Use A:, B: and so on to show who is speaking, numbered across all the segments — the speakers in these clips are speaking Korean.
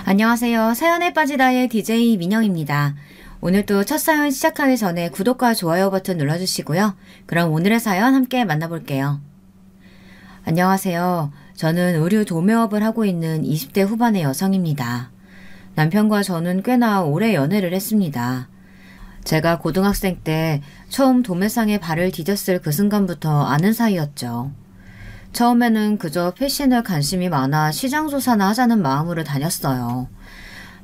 A: 안녕하세요. 사연에 빠지다의 DJ 민영입니다. 오늘도 첫 사연 시작하기 전에 구독과 좋아요 버튼 눌러주시고요. 그럼 오늘의 사연 함께 만나볼게요. 안녕하세요. 저는 의류 도매업을 하고 있는 20대 후반의 여성입니다. 남편과 저는 꽤나 오래 연애를 했습니다. 제가 고등학생 때 처음 도매상에 발을 디뎠을 그 순간부터 아는 사이였죠. 처음에는 그저 패션에 관심이 많아 시장 조사나 하자는 마음으로 다녔어요.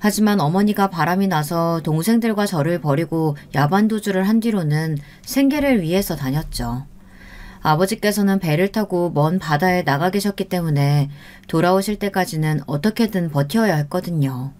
A: 하지만 어머니가 바람이 나서 동생들과 저를 버리고 야반도주를 한 뒤로는 생계를 위해서 다녔죠. 아버지께서는 배를 타고 먼 바다에 나가 계셨기 때문에 돌아오실 때까지는 어떻게든 버텨야 했거든요.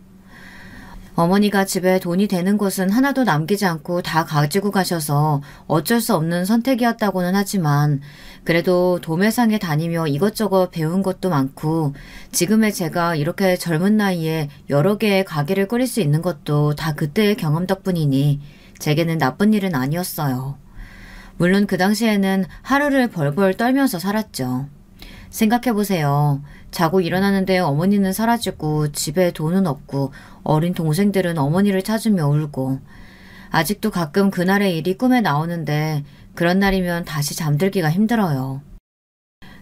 A: 어머니가 집에 돈이 되는 것은 하나도 남기지 않고 다 가지고 가셔서 어쩔 수 없는 선택이었다고는 하지만 그래도 도매상에 다니며 이것저것 배운 것도 많고 지금의 제가 이렇게 젊은 나이에 여러 개의 가게를 꾸릴 수 있는 것도 다 그때의 경험 덕분이니 제게는 나쁜 일은 아니었어요. 물론 그 당시에는 하루를 벌벌 떨면서 살았죠. 생각해보세요. 자고 일어나는데 어머니는 사라지고 집에 돈은 없고 어린 동생들은 어머니를 찾으며 울고 아직도 가끔 그날의 일이 꿈에 나오는데 그런 날이면 다시 잠들기가 힘들어요.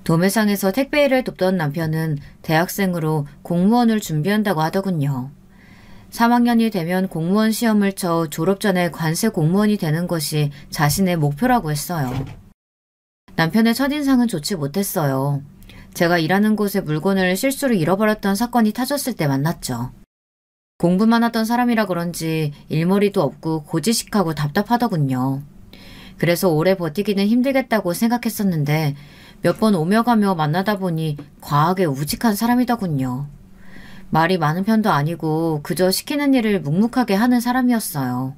A: 도매상에서 택배 일을 돕던 남편은 대학생으로 공무원을 준비한다고 하더군요. 3학년이 되면 공무원 시험을 쳐 졸업 전에 관세 공무원이 되는 것이 자신의 목표라고 했어요. 남편의 첫인상은 좋지 못했어요. 제가 일하는 곳에 물건을 실수로 잃어버렸던 사건이 터졌을 때 만났죠. 공부만 하던 사람이라 그런지 일머리도 없고 고지식하고 답답하더군요. 그래서 오래 버티기는 힘들겠다고 생각했었는데 몇 번 오며 가며 만나다 보니 과하게 우직한 사람이더군요. 말이 많은 편도 아니고 그저 시키는 일을 묵묵하게 하는 사람이었어요.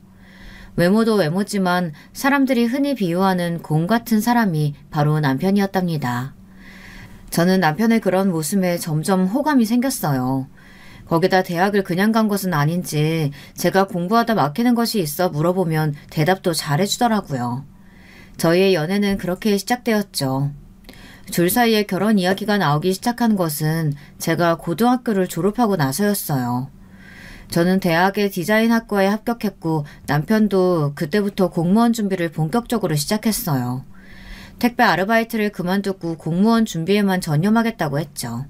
A: 외모도 외모지만 사람들이 흔히 비유하는 곰 같은 사람이 바로 남편이었답니다. 저는 남편의 그런 모습에 점점 호감이 생겼어요. 거기다 대학을 그냥 간 것은 아닌지 제가 공부하다 막히는 것이 있어 물어보면 대답도 잘해주더라고요. 저희의 연애는 그렇게 시작되었죠. 줄 사이에 결혼 이야기가 나오기 시작한 것은 제가 고등학교를 졸업하고 나서였어요. 저는 대학의 디자인학과에 합격했고 남편도 그때부터 공무원 준비를 본격적으로 시작했어요. 택배 아르바이트를 그만두고 공무원 준비에만 전념하겠다고 했죠.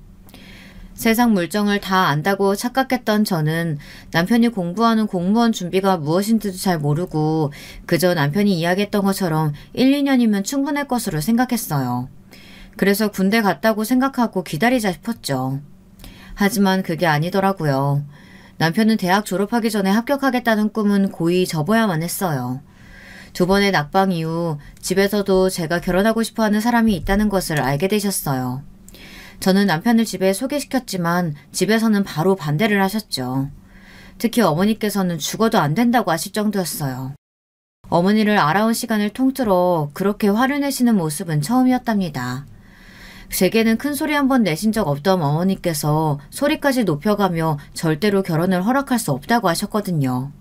A: 세상 물정을 다 안다고 착각했던 저는 남편이 공부하는 공무원 준비가 무엇인지도 잘 모르고 그저 남편이 이야기했던 것처럼 1, 2년이면 충분할 것으로 생각했어요. 그래서 군대 갔다고 생각하고 기다리자 싶었죠. 하지만 그게 아니더라고요. 남편은 대학 졸업하기 전에 합격하겠다는 꿈은 고이 접어야만 했어요. 2번의 낙방 이후 집에서도 제가 결혼하고 싶어하는 사람이 있다는 것을 알게 되셨어요. 저는 남편을 집에 소개시켰지만 집에서는 바로 반대를 하셨죠. 특히 어머니께서는 죽어도 안 된다고 하실 정도였어요. 어머니를 알아온 시간을 통틀어 그렇게 화를 내시는 모습은 처음이었답니다. 제게는 큰 소리 한 번 내신 적 없던 어머니께서 소리까지 높여가며 절대로 결혼을 허락할 수 없다고 하셨거든요.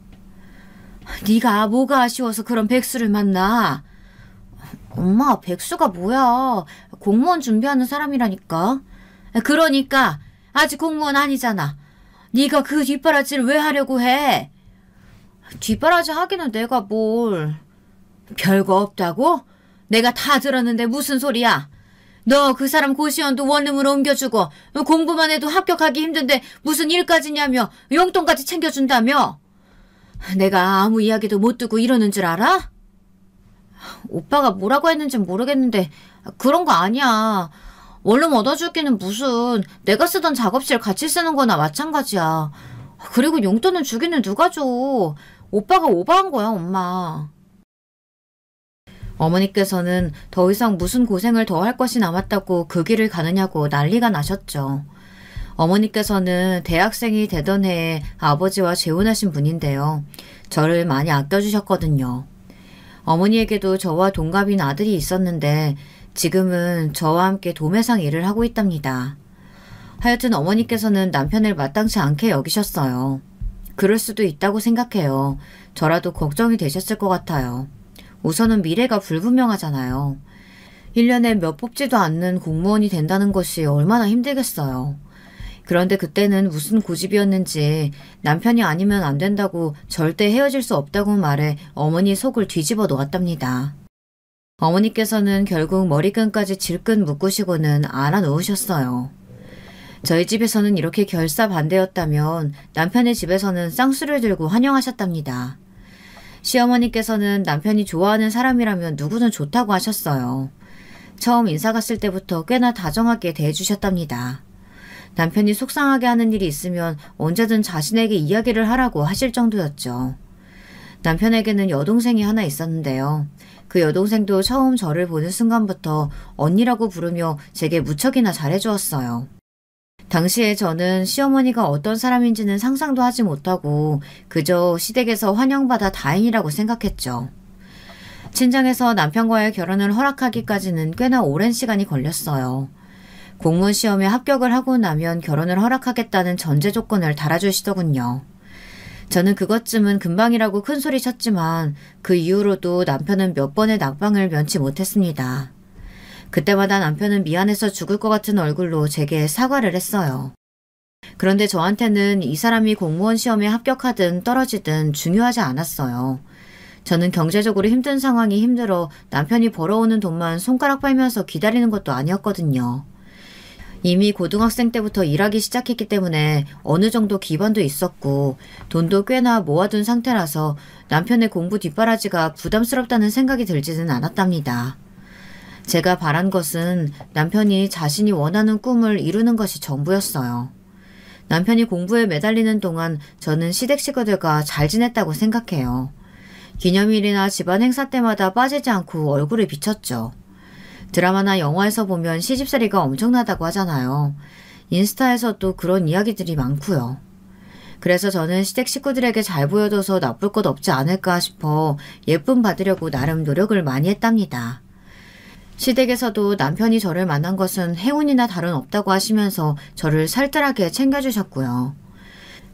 A: 네가 뭐가 아쉬워서 그런 백수를 만나? 엄마, 백수가 뭐야? 공무원 준비하는 사람이라니까. 그러니까 아직 공무원 아니잖아. 네가 그 뒷바라지를 왜 하려고 해? 뒷바라지 하기는 내가 뭘. 별거 없다고? 내가 다 들었는데 무슨 소리야? 너 그 사람 고시원도 원룸으로 옮겨주고 공부만 해도 합격하기 힘든데 무슨 일까지냐며 용돈까지 챙겨준다며? 내가 아무 이야기도 못 듣고 이러는 줄 알아? 오빠가 뭐라고 했는지 모르겠는데 그런 거 아니야. 원룸 얻어주기는 무슨 내가 쓰던 작업실 같이 쓰는 거나 마찬가지야. 그리고 용돈은 주기는 누가 줘. 오빠가 오버한 거야, 엄마. 어머니께서는 더 이상 무슨 고생을 더 할 것이 남았다고 그 길을 가느냐고 난리가 나셨죠. 어머니께서는 대학생이 되던 해에 아버지와 재혼하신 분인데요. 저를 많이 아껴주셨거든요. 어머니에게도 저와 동갑인 아들이 있었는데 지금은 저와 함께 도매상 일을 하고 있답니다. 하여튼 어머니께서는 남편을 마땅치 않게 여기셨어요. 그럴 수도 있다고 생각해요. 저라도 걱정이 되셨을 것 같아요. 우선은 미래가 불분명하잖아요. 1년에 몇 뽑지도 않는 공무원이 된다는 것이 얼마나 힘들겠어요. 그런데 그때는 무슨 고집이었는지 남편이 아니면 안 된다고 절대 헤어질 수 없다고 말해 어머니 속을 뒤집어 놓았답니다. 어머니께서는 결국 머리끈까지 질끈 묶으시고는 안아놓으셨어요. 저희 집에서는 이렇게 결사반대였다면 남편의 집에서는 쌍수를 들고 환영하셨답니다. 시어머니께서는 남편이 좋아하는 사람이라면 누구든 좋다고 하셨어요. 처음 인사 갔을 때부터 꽤나 다정하게 대해주셨답니다. 남편이 속상하게 하는 일이 있으면 언제든 자신에게 이야기를 하라고 하실 정도였죠. 남편에게는 여동생이 하나 있었는데요. 그 여동생도 처음 저를 보는 순간부터 언니라고 부르며 제게 무척이나 잘해주었어요. 당시에 저는 시어머니가 어떤 사람인지는 상상도 하지 못하고 그저 시댁에서 환영받아 다행이라고 생각했죠. 친정에서 남편과의 결혼을 허락하기까지는 꽤나 오랜 시간이 걸렸어요. 공무원 시험에 합격을 하고 나면 결혼을 허락하겠다는 전제 조건을 달아주시더군요. 저는 그것쯤은 금방이라고 큰소리 쳤지만 그 이후로도 남편은 몇 번의 낙방을 면치 못했습니다. 그때마다 남편은 미안해서 죽을 것 같은 얼굴로 제게 사과를 했어요. 그런데 저한테는 이 사람이 공무원 시험에 합격하든 떨어지든 중요하지 않았어요. 저는 경제적으로 힘든 상황이 힘들어 남편이 벌어오는 돈만 손가락 빨면서 기다리는 것도 아니었거든요. 이미 고등학생 때부터 일하기 시작했기 때문에 어느 정도 기반도 있었고 돈도 꽤나 모아둔 상태라서 남편의 공부 뒷바라지가 부담스럽다는 생각이 들지는 않았답니다. 제가 바란 것은 남편이 자신이 원하는 꿈을 이루는 것이 전부였어요. 남편이 공부에 매달리는 동안 저는 시댁 식구들과 잘 지냈다고 생각해요. 기념일이나 집안 행사 때마다 빠지지 않고 얼굴을 비쳤죠. 드라마나 영화에서 보면 시집살이가 엄청나다고 하잖아요. 인스타에서도 그런 이야기들이 많고요. 그래서 저는 시댁 식구들에게 잘 보여줘서 나쁠 것 없지 않을까 싶어 예쁨 받으려고 나름 노력을 많이 했답니다. 시댁에서도 남편이 저를 만난 것은 행운이나 다름없다고 하시면서 저를 살뜰하게 챙겨주셨고요.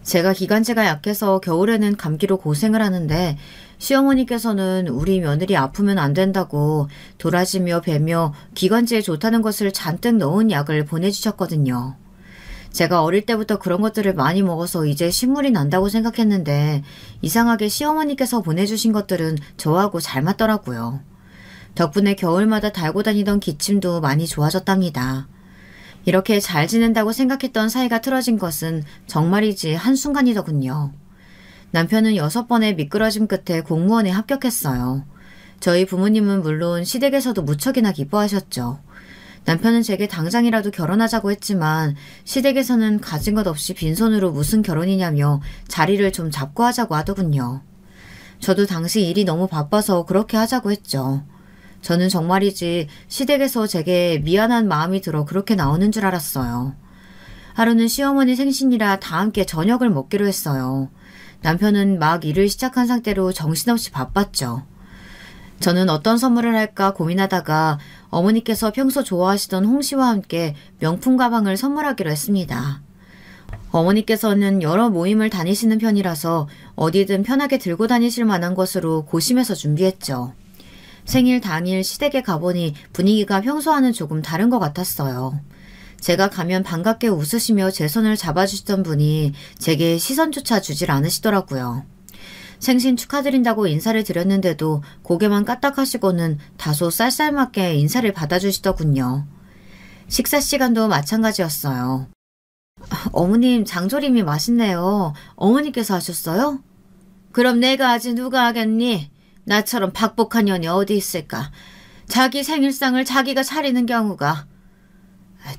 A: 제가 기관지가 약해서 겨울에는 감기로 고생을 하는데 시어머니께서는 우리 며느리 아프면 안 된다고 도라지며 배며 기관지에 좋다는 것을 잔뜩 넣은 약을 보내주셨거든요. 제가 어릴 때부터 그런 것들을 많이 먹어서 이제 신물이 난다고 생각했는데 이상하게 시어머니께서 보내주신 것들은 저하고 잘 맞더라고요. 덕분에 겨울마다 달고 다니던 기침도 많이 좋아졌답니다. 이렇게 잘 지낸다고 생각했던 사이가 틀어진 것은 정말이지 한순간이더군요. 남편은 6번의 미끄러짐 끝에 공무원에 합격했어요. 저희 부모님은 물론 시댁에서도 무척이나 기뻐하셨죠. 남편은 제게 당장이라도 결혼하자고 했지만 시댁에서는 가진 것 없이 빈손으로 무슨 결혼이냐며 자리를 좀 잡고 하자고 하더군요. 저도 당시 일이 너무 바빠서 그렇게 하자고 했죠. 저는 정말이지 시댁에서 제게 미안한 마음이 들어 그렇게 나오는 줄 알았어요. 하루는 시어머니 생신이라 다 함께 저녁을 먹기로 했어요. 남편은 막 일을 시작한 상태로 정신없이 바빴죠. 저는 어떤 선물을 할까 고민하다가 어머니께서 평소 좋아하시던 홍시와 함께 명품 가방을 선물하기로 했습니다. 어머니께서는 여러 모임을 다니시는 편이라서 어디든 편하게 들고 다니실 만한 것으로 고심해서 준비했죠. 생일 당일 시댁에 가보니 분위기가 평소와는 조금 다른 것 같았어요. 제가 가면 반갑게 웃으시며 제 손을 잡아주시던 분이 제게 시선조차 주질 않으시더라고요. 생신 축하드린다고 인사를 드렸는데도 고개만 까딱하시고는 다소 쌀쌀맞게 인사를 받아주시더군요. 식사 시간도 마찬가지였어요. 어머님 장조림이 맛있네요. 어머니께서 하셨어요? 그럼 내가 하지 누가 하겠니? 나처럼 박복한 년이 어디 있을까. 자기 생일상을 자기가 차리는 경우가.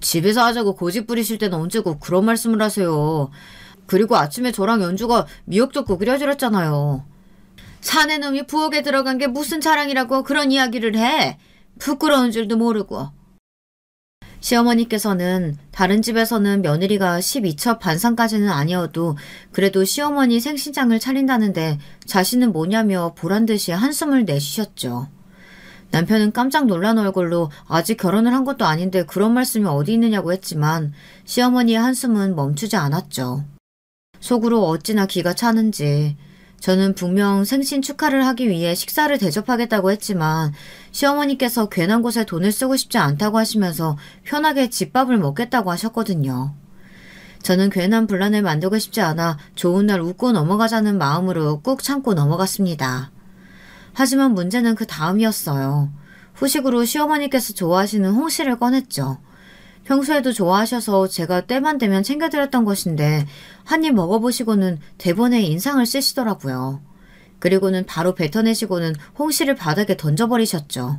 A: 집에서 하자고 고집 부리실 때는 언제고 그런 말씀을 하세요. 그리고 아침에 저랑 연주가 미역젓국 끓여드렸잖아요. 사내 놈이 부엌에 들어간 게 무슨 자랑이라고 그런 이야기를 해. 부끄러운 줄도 모르고. 시어머니께서는 다른 집에서는 며느리가 12첩 반상까지는 아니어도 그래도 시어머니 생신장을 차린다는데 자신은 뭐냐며 보란듯이 한숨을 내쉬셨죠. 남편은 깜짝 놀란 얼굴로 아직 결혼을 한 것도 아닌데 그런 말씀이 어디 있느냐고 했지만 시어머니의 한숨은 멈추지 않았죠. 속으로 어찌나 기가 차는지. 저는 분명 생신 축하를 하기 위해 식사를 대접하겠다고 했지만 시어머니께서 괜한 곳에 돈을 쓰고 싶지 않다고 하시면서 편하게 집밥을 먹겠다고 하셨거든요. 저는 괜한 분란을 만들고 싶지 않아 좋은 날 웃고 넘어가자는 마음으로 꾹 참고 넘어갔습니다. 하지만 문제는 그 다음이었어요. 후식으로 시어머니께서 좋아하시는 홍시를 꺼냈죠. 평소에도 좋아하셔서 제가 때만 되면 챙겨드렸던 것인데 한 입 먹어보시고는 대본에 인상을 쓰시더라고요. 그리고는 바로 뱉어내시고는 홍시를 바닥에 던져버리셨죠.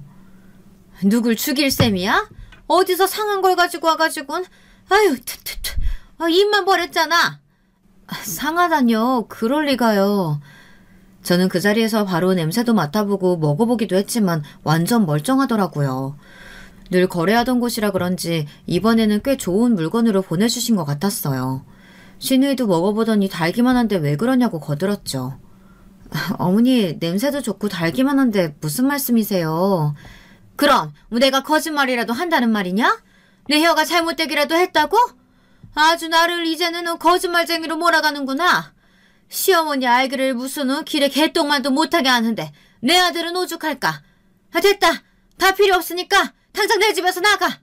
A: 누굴 죽일 셈이야? 어디서 상한 걸 가지고 와가지고는 아유 투투투 입만 버렸잖아. 상하다뇨. 그럴 리가요. 저는 그 자리에서 바로 냄새도 맡아보고 먹어보기도 했지만 완전 멀쩡하더라고요. 늘 거래하던 곳이라 그런지 이번에는 꽤 좋은 물건으로 보내주신 것 같았어요. 신우이도 먹어보더니 달기만 한데 왜 그러냐고 거들었죠. 어머니 냄새도 좋고 달기만 한데 무슨 말씀이세요? 그럼 내가 거짓말이라도 한다는 말이냐? 내 혀가 잘못되기라도 했다고? 아주 나를 이제는 거짓말쟁이로 몰아가는구나. 시어머니 알기를 무슨 길에 개똥만도 못하게 하는데 내 아들은 오죽할까? 됐다. 다 필요 없으니까 당장 내 집에서 나가.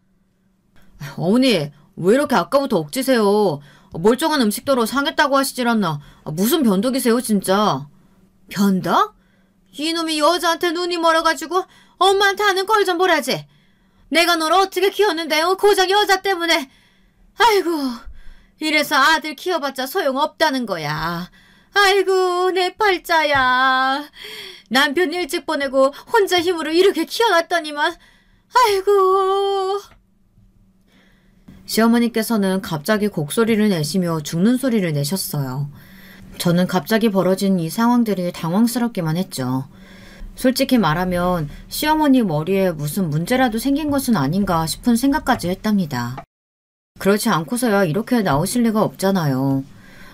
A: 어머니 왜 이렇게 아까부터 억지세요? 멀쩡한 음식도로 상했다고 하시질 않나. 무슨 변덕이세요 진짜. 변덕? 이놈이 여자한테 눈이 멀어가지고 엄마한테 하는 걸 좀 보라지. 내가 널 어떻게 키웠는데요? 고작 여자 때문에. 아이고 이래서 아들 키워봤자 소용없다는 거야. 아이고 내 팔자야. 남편 일찍 보내고 혼자 힘으로 이렇게 키워놨더니만. 아이고. 시어머니께서는 갑자기 곡소리를 내시며 죽는 소리를 내셨어요. 저는 갑자기 벌어진 이 상황들이 당황스럽기만 했죠. 솔직히 말하면 시어머니 머리에 무슨 문제라도 생긴 것은 아닌가 싶은 생각까지 했답니다. 그렇지 않고서야 이렇게 나오실 리가 없잖아요.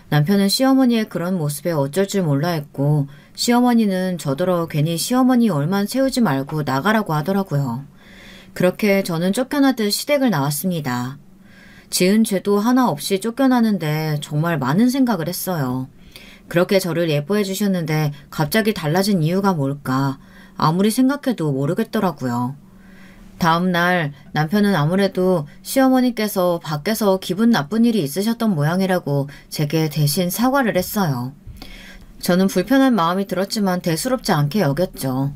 A: 남편은 시어머니의 그런 모습에 어쩔 줄 몰라 했고 시어머니는 저더러 괜히 시어머니 얼만 채우지 말고 나가라고 하더라고요. 그렇게 저는 쫓겨나듯 시댁을 나왔습니다. 지은 죄도 하나 없이 쫓겨나는데 정말 많은 생각을 했어요. 그렇게 저를 예뻐해 주셨는데 갑자기 달라진 이유가 뭘까? 아무리 생각해도 모르겠더라고요. 다음 날 남편은 아무래도 시어머니께서 밖에서 기분 나쁜 일이 있으셨던 모양이라고 제게 대신 사과를 했어요. 저는 불편한 마음이 들었지만 대수롭지 않게 여겼죠.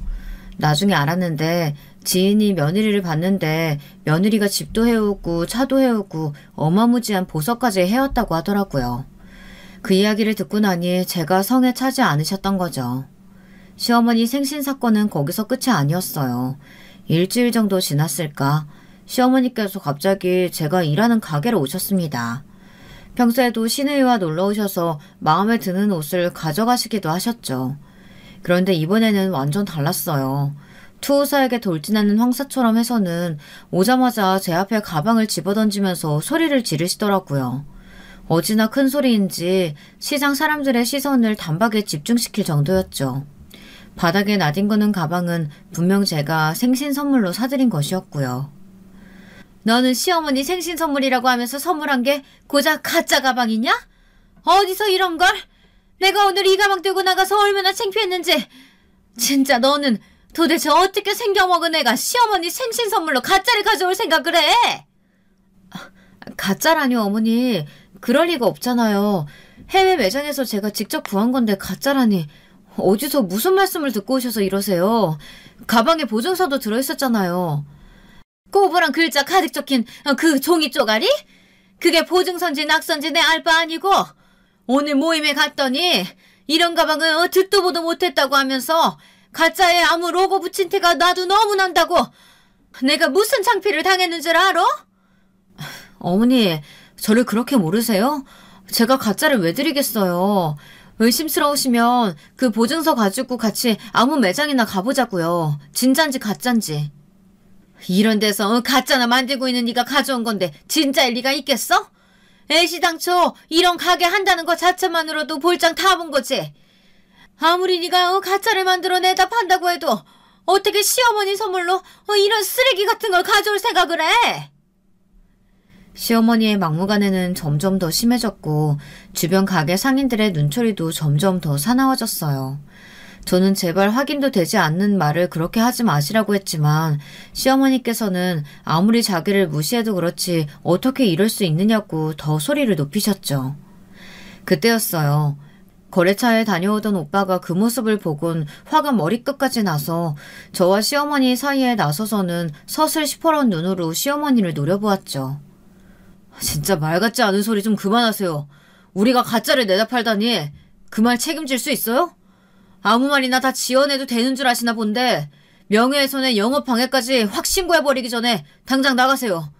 A: 나중에 알았는데 지인이 며느리를 봤는데 며느리가 집도 해오고 차도 해오고 어마무지한 보석까지 해왔다고 하더라고요. 그 이야기를 듣고 나니 제가 성에 차지 않으셨던 거죠. 시어머니 생신 사건은 거기서 끝이 아니었어요. 일주일 정도 지났을까 시어머니께서 갑자기 제가 일하는 가게로 오셨습니다. 평소에도 시누이와 놀러 오셔서 마음에 드는 옷을 가져가시기도 하셨죠. 그런데 이번에는 완전 달랐어요. 투우사에게 돌진하는 황사처럼 해서는 오자마자 제 앞에 가방을 집어던지면서 소리를 지르시더라고요. 어찌나 큰 소리인지 시장 사람들의 시선을 단박에 집중시킬 정도였죠. 바닥에 나뒹구는 가방은 분명 제가 생신 선물로 사드린 것이었고요. 너는 시어머니 생신 선물이라고 하면서 선물한 게 고작 가짜 가방이냐? 어디서 이런 걸? 내가 오늘 이 가방 들고 나가서 얼마나 창피했는지. 진짜 너는 도대체 어떻게 생겨먹은 애가 시어머니 생신 선물로 가짜를 가져올 생각을 해? 가짜라뇨 어머니. 그럴 리가 없잖아요. 해외 매장에서 제가 직접 구한 건데 가짜라니. 어디서 무슨 말씀을 듣고 오셔서 이러세요. 가방에 보증서도 들어있었잖아요. 꼬부랑 글자 가득 적힌 그 종이 쪼가리? 그게 보증서인지 낙서인지 내 알 바 아니고 오늘 모임에 갔더니 이런 가방은 듣도 보도 못했다고 하면서 가짜에 아무 로고 붙인 티가 나도 너무 난다고. 내가 무슨 창피를 당했는 줄 알아? 어머니 저를 그렇게 모르세요? 제가 가짜를 왜 드리겠어요. 의심스러우시면 그 보증서 가지고 같이 아무 매장이나 가보자고요. 진짠지 가짠지. 이런 데서 가짜나 만들고 있는 네가 가져온 건데 진짜일 리가 있겠어? 애시당초 이런 가게 한다는 것 자체만으로도 볼장 다 본 거지. 아무리 네가 가짜를 만들어내다 판다고 해도 어떻게 시어머니 선물로 이런 쓰레기 같은 걸 가져올 생각을 해? 시어머니의 막무가내는 점점 더 심해졌고 주변 가게 상인들의 눈초리도 점점 더 사나워졌어요. 저는 제발 확인도 되지 않는 말을 그렇게 하지 마시라고 했지만 시어머니께서는 아무리 자기를 무시해도 그렇지 어떻게 이럴 수 있느냐고 더 소리를 높이셨죠. 그때였어요. 거래차에 다녀오던 오빠가 그 모습을 보곤 화가 머리끝까지 나서 저와 시어머니 사이에 나서서는 서슬 시퍼런 눈으로 시어머니를 노려보았죠. 진짜 말 같지 않은 소리 좀 그만하세요. 우리가 가짜를 내다 팔다니 그 말 책임질 수 있어요? 아무 말이나 다 지어내도 되는 줄 아시나 본데 명예훼손에 영업방해까지 확 신고해버리기 전에 당장 나가세요.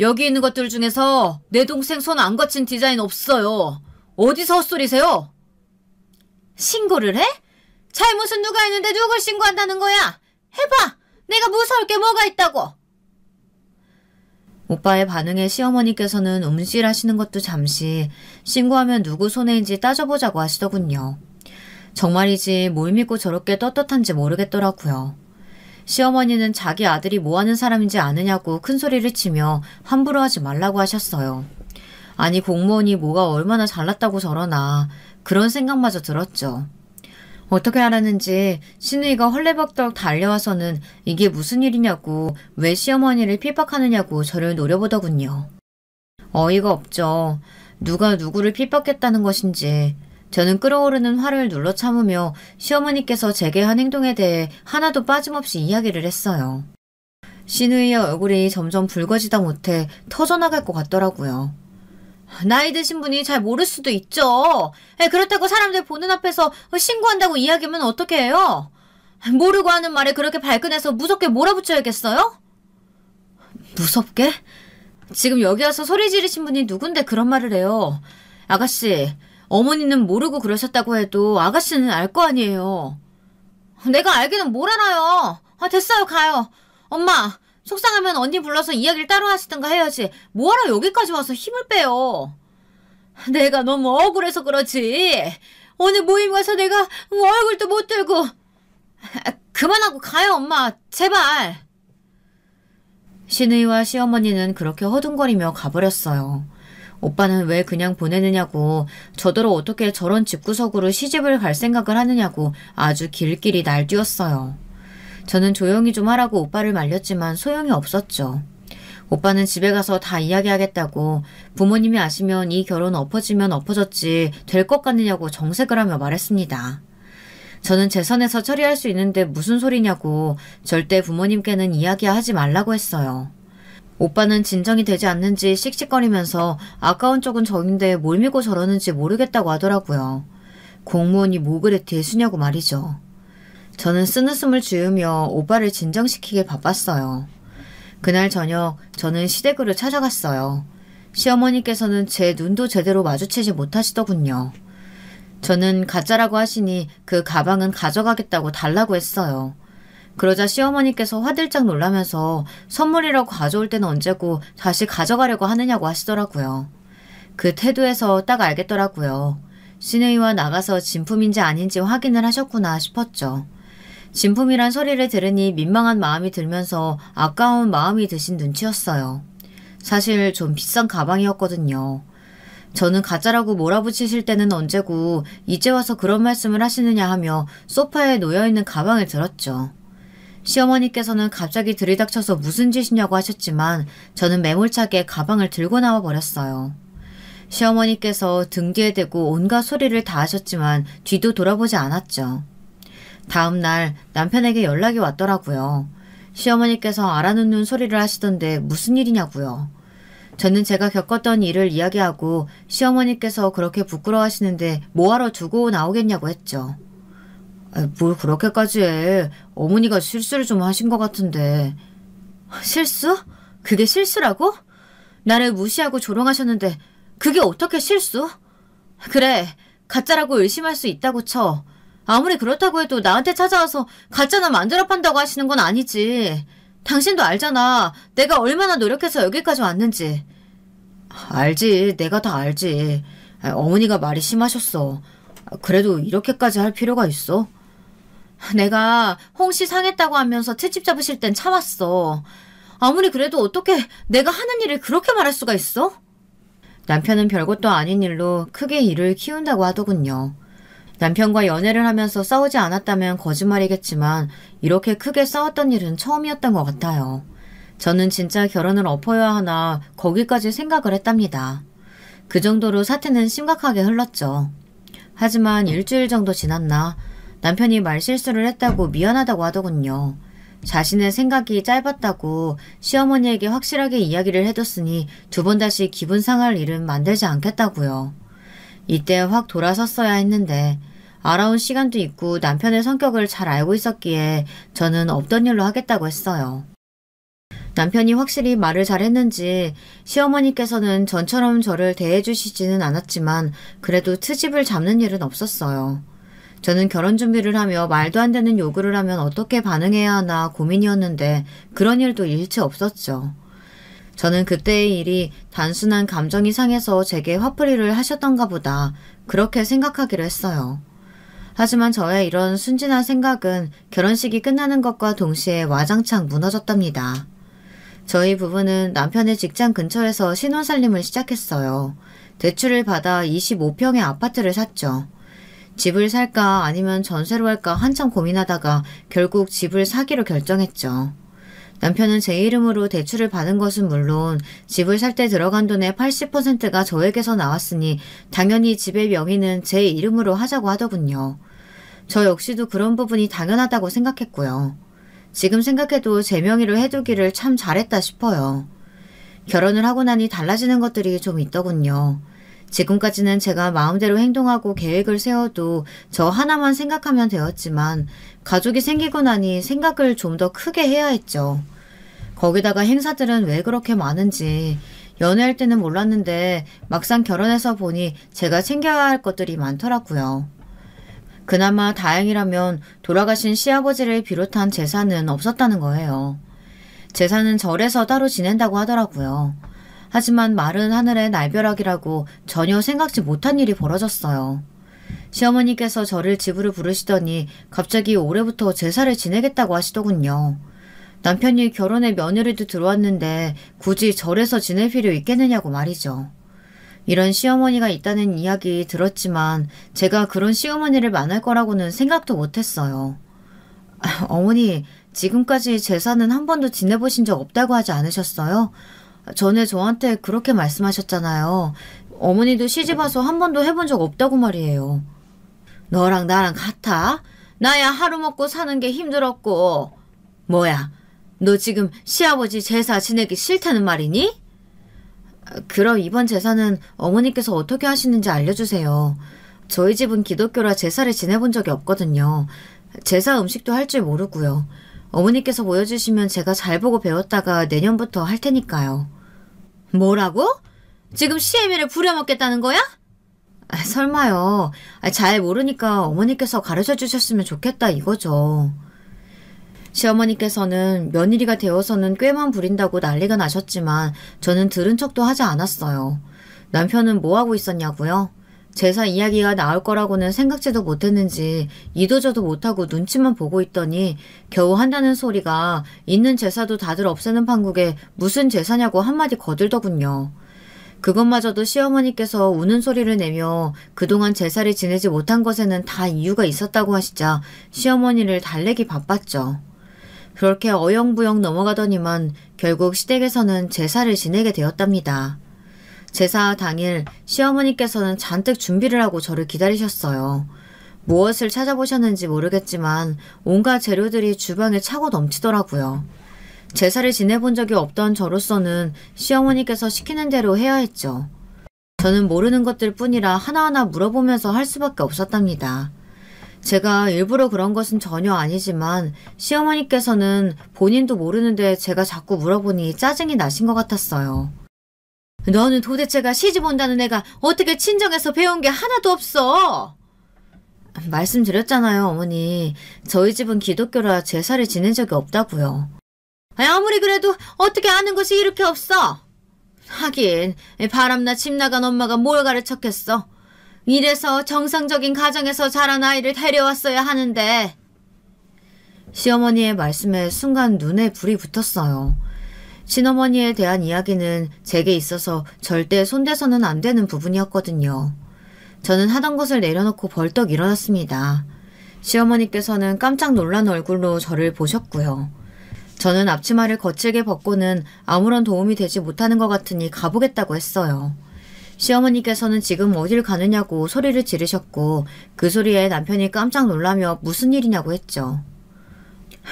A: 여기 있는 것들 중에서 내 동생 손 안 거친 디자인 없어요. 어디서 헛소리세요? 신고를 해? 잘못은 누가 했는데 누굴 신고한다는 거야? 해봐! 내가 무서울 게 뭐가 있다고! 오빠의 반응에 시어머니께서는 움찔하시는 것도 잠시 신고하면 누구 손해인지 따져보자고 하시더군요. 정말이지 뭘 믿고 저렇게 떳떳한지 모르겠더라고요. 시어머니는 자기 아들이 뭐하는 사람인지 아느냐고 큰소리를 치며 함부로 하지 말라고 하셨어요. 아니 공무원이 뭐가 얼마나 잘났다고 저러나 그런 생각마저 들었죠. 어떻게 알았는지 시누이가 헐레벅떡 달려와서는 이게 무슨 일이냐고 왜 시어머니를 핍박하느냐고 저를 노려보더군요. 어이가 없죠. 누가 누구를 핍박했다는 것인지. 저는 끓어오르는 화를 눌러 참으며 시어머니께서 제게 한 행동에 대해 하나도 빠짐없이 이야기를 했어요. 시누이의 얼굴이 점점 붉어지다 못해 터져나갈 것 같더라고요. 나이 드신 분이 잘 모를 수도 있죠. 그렇다고 사람들 보는 앞에서 신고한다고 이야기하면 어떻게 해요? 모르고 하는 말에 그렇게 발끈해서 무섭게 몰아붙여야겠어요? 무섭게? 지금 여기 와서 소리 지르신 분이 누군데 그런 말을 해요. 아가씨, 어머니는 모르고 그러셨다고 해도 아가씨는 알 거 아니에요. 내가 알기는 뭘 알아요. 됐어요, 가요. 엄마, 속상하면 언니 불러서 이야기를 따로 하시든가 해야지. 뭐하러 여기까지 와서 힘을 빼요. 내가 너무 억울해서 그렇지. 오늘 모임 가서 내가 얼굴도 못 들고. 그만하고 가요, 엄마. 제발. 시누이와 시어머니는 그렇게 허둥거리며 가버렸어요. 오빠는 왜 그냥 보내느냐고, 저더러 어떻게 저런 집구석으로 시집을 갈 생각을 하느냐고 아주 길길이 날뛰었어요. 저는 조용히 좀 하라고 오빠를 말렸지만 소용이 없었죠. 오빠는 집에 가서 다 이야기하겠다고 부모님이 아시면 이 결혼 엎어지면 엎어졌지 될 것 같느냐고 정색을 하며 말했습니다. 저는 제 선에서 처리할 수 있는데 무슨 소리냐고 절대 부모님께는 이야기하지 말라고 했어요. 오빠는 진정이 되지 않는지 씩씩거리면서 아까운 쪽은 저인데 뭘 믿고 저러는지 모르겠다고 하더라고요. 공무원이 뭐 그래 대수냐고 말이죠. 저는 쓴웃음을 지으며 오빠를 진정시키길 바빴어요. 그날 저녁 저는 시댁으로 찾아갔어요. 시어머니께서는 제 눈도 제대로 마주치지 못하시더군요. 저는 가짜라고 하시니 그 가방은 가져가겠다고 달라고 했어요. 그러자 시어머니께서 화들짝 놀라면서 선물이라고 가져올 때는 언제고 다시 가져가려고 하느냐고 하시더라고요. 그 태도에서 딱 알겠더라고요. 시누이와 나가서 진품인지 아닌지 확인을 하셨구나 싶었죠. 진품이란 소리를 들으니 민망한 마음이 들면서 아까운 마음이 드신 눈치였어요. 사실 좀 비싼 가방이었거든요. 저는 가짜라고 몰아붙이실 때는 언제고 이제 와서 그런 말씀을 하시느냐 하며 소파에 놓여있는 가방을 들었죠. 시어머니께서는 갑자기 들이닥쳐서 무슨 짓이냐고 하셨지만 저는 매몰차게 가방을 들고 나와 버렸어요. 시어머니께서 등 뒤에 대고 온갖 소리를 다 하셨지만 뒤도 돌아보지 않았죠. 다음 날 남편에게 연락이 왔더라고요. 시어머니께서 알아놓는 소리를 하시던데 무슨 일이냐고요. 저는 제가 겪었던 일을 이야기하고 시어머니께서 그렇게 부끄러워하시는데 뭐하러 두고 나오겠냐고 했죠. 뭘 그렇게까지 해. 어머니가 실수를 좀 하신 것 같은데. 실수? 그게 실수라고? 나를 무시하고 조롱하셨는데 그게 어떻게 실수? 그래, 가짜라고 의심할 수 있다고 쳐. 아무리 그렇다고 해도 나한테 찾아와서 가짜나 만들어 판다고 하시는 건 아니지. 당신도 알잖아. 내가 얼마나 노력해서 여기까지 왔는지. 알지. 내가 다 알지. 어머니가 말이 심하셨어. 그래도 이렇게까지 할 필요가 있어? 내가 홍씨 상했다고 하면서 채집 잡으실 땐 참았어. 아무리 그래도 어떻게 내가 하는 일을 그렇게 말할 수가 있어? 남편은 별것도 아닌 일로 크게 일을 키운다고 하더군요. 남편과 연애를 하면서 싸우지 않았다면 거짓말이겠지만 이렇게 크게 싸웠던 일은 처음이었던 것 같아요. 저는 진짜 결혼을 엎어야 하나 거기까지 생각을 했답니다. 그 정도로 사태는 심각하게 흘렀죠. 하지만 일주일 정도 지났나 남편이 말실수를 했다고 미안하다고 하더군요. 자신의 생각이 짧았다고 시어머니에게 확실하게 이야기를 해뒀으니 두 번 다시 기분 상할 일은 만들지 않겠다고요. 이때 확 돌아섰어야 했는데 알아온 시간도 있고 남편의 성격을 잘 알고 있었기에 저는 없던 일로 하겠다고 했어요. 남편이 확실히 말을 잘했는지 시어머니께서는 전처럼 저를 대해주시지는 않았지만 그래도 트집을 잡는 일은 없었어요. 저는 결혼 준비를 하며 말도 안 되는 요구를 하면 어떻게 반응해야 하나 고민이었는데 그런 일도 일체 없었죠. 저는 그때의 일이 단순한 감정이 상해서 제게 화풀이를 하셨던가 보다 그렇게 생각하기로 했어요. 하지만 저의 이런 순진한 생각은 결혼식이 끝나는 것과 동시에 와장창 무너졌답니다. 저희 부부는 남편의 직장 근처에서 신혼살림을 시작했어요. 대출을 받아 25평의 아파트를 샀죠. 집을 살까 아니면 전세로 할까 한참 고민하다가 결국 집을 사기로 결정했죠. 남편은 제 이름으로 대출을 받은 것은 물론 집을 살 때 들어간 돈의 80%가 저에게서 나왔으니 당연히 집의 명의는 제 이름으로 하자고 하더군요. 저 역시도 그런 부분이 당연하다고 생각했고요. 지금 생각해도 제 명의로 해두기를 참 잘했다 싶어요. 결혼을 하고 나니 달라지는 것들이 좀 있더군요. 지금까지는 제가 마음대로 행동하고 계획을 세워도 저 하나만 생각하면 되었지만 가족이 생기고 나니 생각을 좀 더 크게 해야 했죠. 거기다가 행사들은 왜 그렇게 많은지 연애할 때는 몰랐는데 막상 결혼해서 보니 제가 챙겨야 할 것들이 많더라고요. 그나마 다행이라면 돌아가신 시아버지를 비롯한 재산은 없었다는 거예요. 재산은 절에서 따로 지낸다고 하더라고요. 하지만 마른 하늘의 날벼락이라고 전혀 생각지 못한 일이 벌어졌어요. 시어머니께서 저를 집으로 부르시더니 갑자기 올해부터 제사를 지내겠다고 하시더군요. 남편이 결혼에 며느리도 들어왔는데 굳이 절에서 지낼 필요 있겠느냐고 말이죠. 이런 시어머니가 있다는 이야기 들었지만 제가 그런 시어머니를 만날 거라고는 생각도 못했어요. 어머니, 지금까지 제사는 한 번도 지내보신 적 없다고 하지 않으셨어요? 전에 저한테 그렇게 말씀하셨잖아요. 어머니도 시집와서 한 번도 해본 적 없다고 말이에요. 너랑 나랑 같아? 나야 하루 먹고 사는 게 힘들었고. 뭐야, 너 지금 시아버지 제사 지내기 싫다는 말이니? 그럼 이번 제사는 어머니께서 어떻게 하시는지 알려주세요. 저희 집은 기독교라 제사를 지내본 적이 없거든요. 제사 음식도 할 줄 모르고요. 어머니께서 보여주시면 제가 잘 보고 배웠다가 내년부터 할 테니까요. 뭐라고? 지금 시애미를 부려먹겠다는 거야? 설마요. 잘 모르니까 어머니께서 가르쳐 주셨으면 좋겠다 이거죠. 시어머니께서는 며느리가 되어서는 꾀만 부린다고 난리가 나셨지만 저는 들은 척도 하지 않았어요. 남편은 뭐하고 있었냐고요? 제사 이야기가 나올 거라고는 생각지도 못했는지 이도저도 못하고 눈치만 보고 있더니 겨우 한다는 소리가 있는 제사도 다들 없애는 판국에 무슨 제사냐고 한마디 거들더군요. 그것마저도 시어머니께서 우는 소리를 내며 그동안 제사를 지내지 못한 것에는 다 이유가 있었다고 하시자 시어머니를 달래기 바빴죠. 그렇게 어영부영 넘어가더니만 결국 시댁에서는 제사를 지내게 되었답니다. 제사 당일 시어머니께서는 잔뜩 준비를 하고 저를 기다리셨어요. 무엇을 찾아보셨는지 모르겠지만 온갖 재료들이 주방에 차고 넘치더라고요. 제사를 지내본 적이 없던 저로서는 시어머니께서 시키는 대로 해야 했죠. 저는 모르는 것들 뿐이라 하나하나 물어보면서 할 수밖에 없었답니다. 제가 일부러 그런 것은 전혀 아니지만 시어머니께서는 본인도 모르는데 제가 자꾸 물어보니 짜증이 나신 것 같았어요. 너는 도대체가 시집 온다는 애가 어떻게 친정에서 배운 게 하나도 없어? 말씀드렸잖아요, 어머니. 저희 집은 기독교라 제사를 지낸 적이 없다고요. 아무리 그래도 어떻게 아는 것이 이렇게 없어? 하긴 바람나 집 나간 엄마가 뭘 가르쳤겠어. 이래서 정상적인 가정에서 자란 아이를 데려왔어야 하는데. 시어머니의 말씀에 순간 눈에 불이 붙었어요. 친어머니에 대한 이야기는 제게 있어서 절대 손대서는 안 되는 부분이었거든요. 저는 하던 것을 내려놓고 벌떡 일어났습니다. 시어머니께서는 깜짝 놀란 얼굴로 저를 보셨고요. 저는 앞치마를 거칠게 벗고는 아무런 도움이 되지 못하는 것 같으니 가보겠다고 했어요. 시어머니께서는 지금 어딜 가느냐고 소리를 지르셨고 그 소리에 남편이 깜짝 놀라며 무슨 일이냐고 했죠.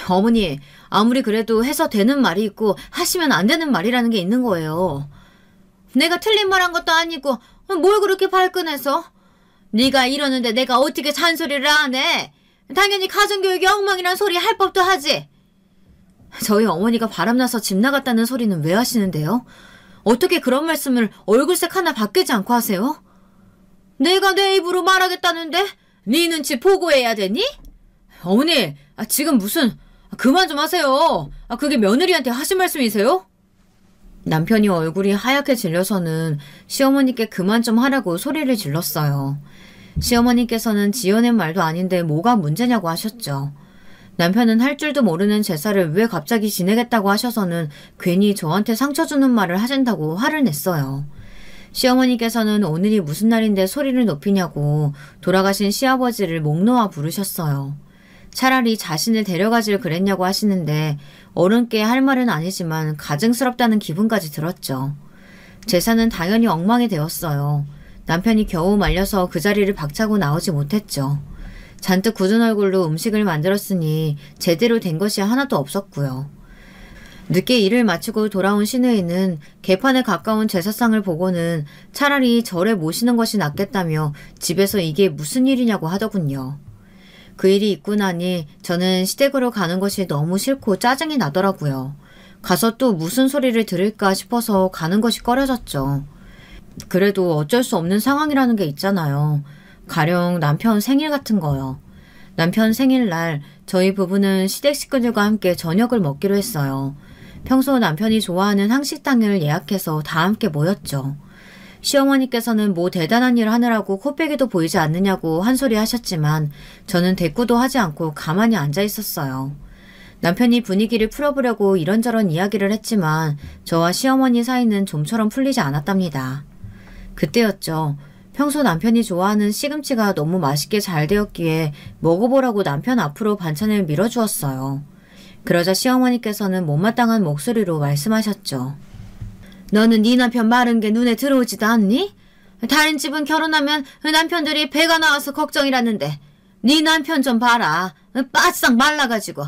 A: 어머니, 아무리 그래도 해서 되는 말이 있고 하시면 안 되는 말이라는 게 있는 거예요. 내가 틀린 말 한 것도 아니고 뭘 그렇게 발끈해서? 네가 이러는데 내가 어떻게 잔소리를 안 해? 당연히 가정교육이 엉망이란 소리 할 법도 하지. 저희 어머니가 바람나서 집 나갔다는 소리는 왜 하시는데요? 어떻게 그런 말씀을 얼굴색 하나 바뀌지 않고 하세요? 내가 내 입으로 말하겠다는데 네 눈치 보고 해야 되니? 어머니, 지금 무슨... 그만 좀 하세요. 그게 며느리한테 하신 말씀이세요? 남편이 얼굴이 하얗게 질려서는 시어머니께 그만 좀 하라고 소리를 질렀어요. 시어머니께서는 지어낸 말도 아닌데 뭐가 문제냐고 하셨죠. 남편은 할 줄도 모르는 제사를 왜 갑자기 지내겠다고 하셔서는 괜히 저한테 상처 주는 말을 하신다고 화를 냈어요. 시어머니께서는 오늘이 무슨 날인데 소리를 높이냐고 돌아가신 시아버지를 목 놓아 부르셨어요. 차라리 자신을 데려가질 그랬냐고 하시는데 어른께 할 말은 아니지만 가증스럽다는 기분까지 들었죠. 제사는 당연히 엉망이 되었어요. 남편이 겨우 말려서 그 자리를 박차고 나오지 못했죠. 잔뜩 굳은 얼굴로 음식을 만들었으니 제대로 된 것이 하나도 없었고요. 늦게 일을 마치고 돌아온 시누이는 개판에 가까운 제사상을 보고는 차라리 절에 모시는 것이 낫겠다며 집에서 이게 무슨 일이냐고 하더군요. 그 일이 있고 나니 저는 시댁으로 가는 것이 너무 싫고 짜증이 나더라고요. 가서 또 무슨 소리를 들을까 싶어서 가는 것이 꺼려졌죠. 그래도 어쩔 수 없는 상황이라는 게 있잖아요. 가령 남편 생일 같은 거요. 남편 생일날 저희 부부는 시댁 식구들과 함께 저녁을 먹기로 했어요. 평소 남편이 좋아하는 한식당을 예약해서 다 함께 모였죠. 시어머니께서는 뭐 대단한 일 하느라고 코빼기도 보이지 않느냐고 한 소리 하셨지만 저는 대꾸도 하지 않고 가만히 앉아 있었어요. 남편이 분위기를 풀어보려고 이런저런 이야기를 했지만 저와 시어머니 사이는 좀처럼 풀리지 않았답니다. 그때였죠. 평소 남편이 좋아하는 시금치가 너무 맛있게 잘 되었기에 먹어보라고 남편 앞으로 반찬을 밀어주었어요. 그러자 시어머니께서는 못마땅한 목소리로 말씀하셨죠. 너는 네 남편 마른 게 눈에 들어오지도 않니? 다른 집은 결혼하면 남편들이 배가 나와서 걱정이라는데 네 남편 좀 봐라. 바싹 말라가지고.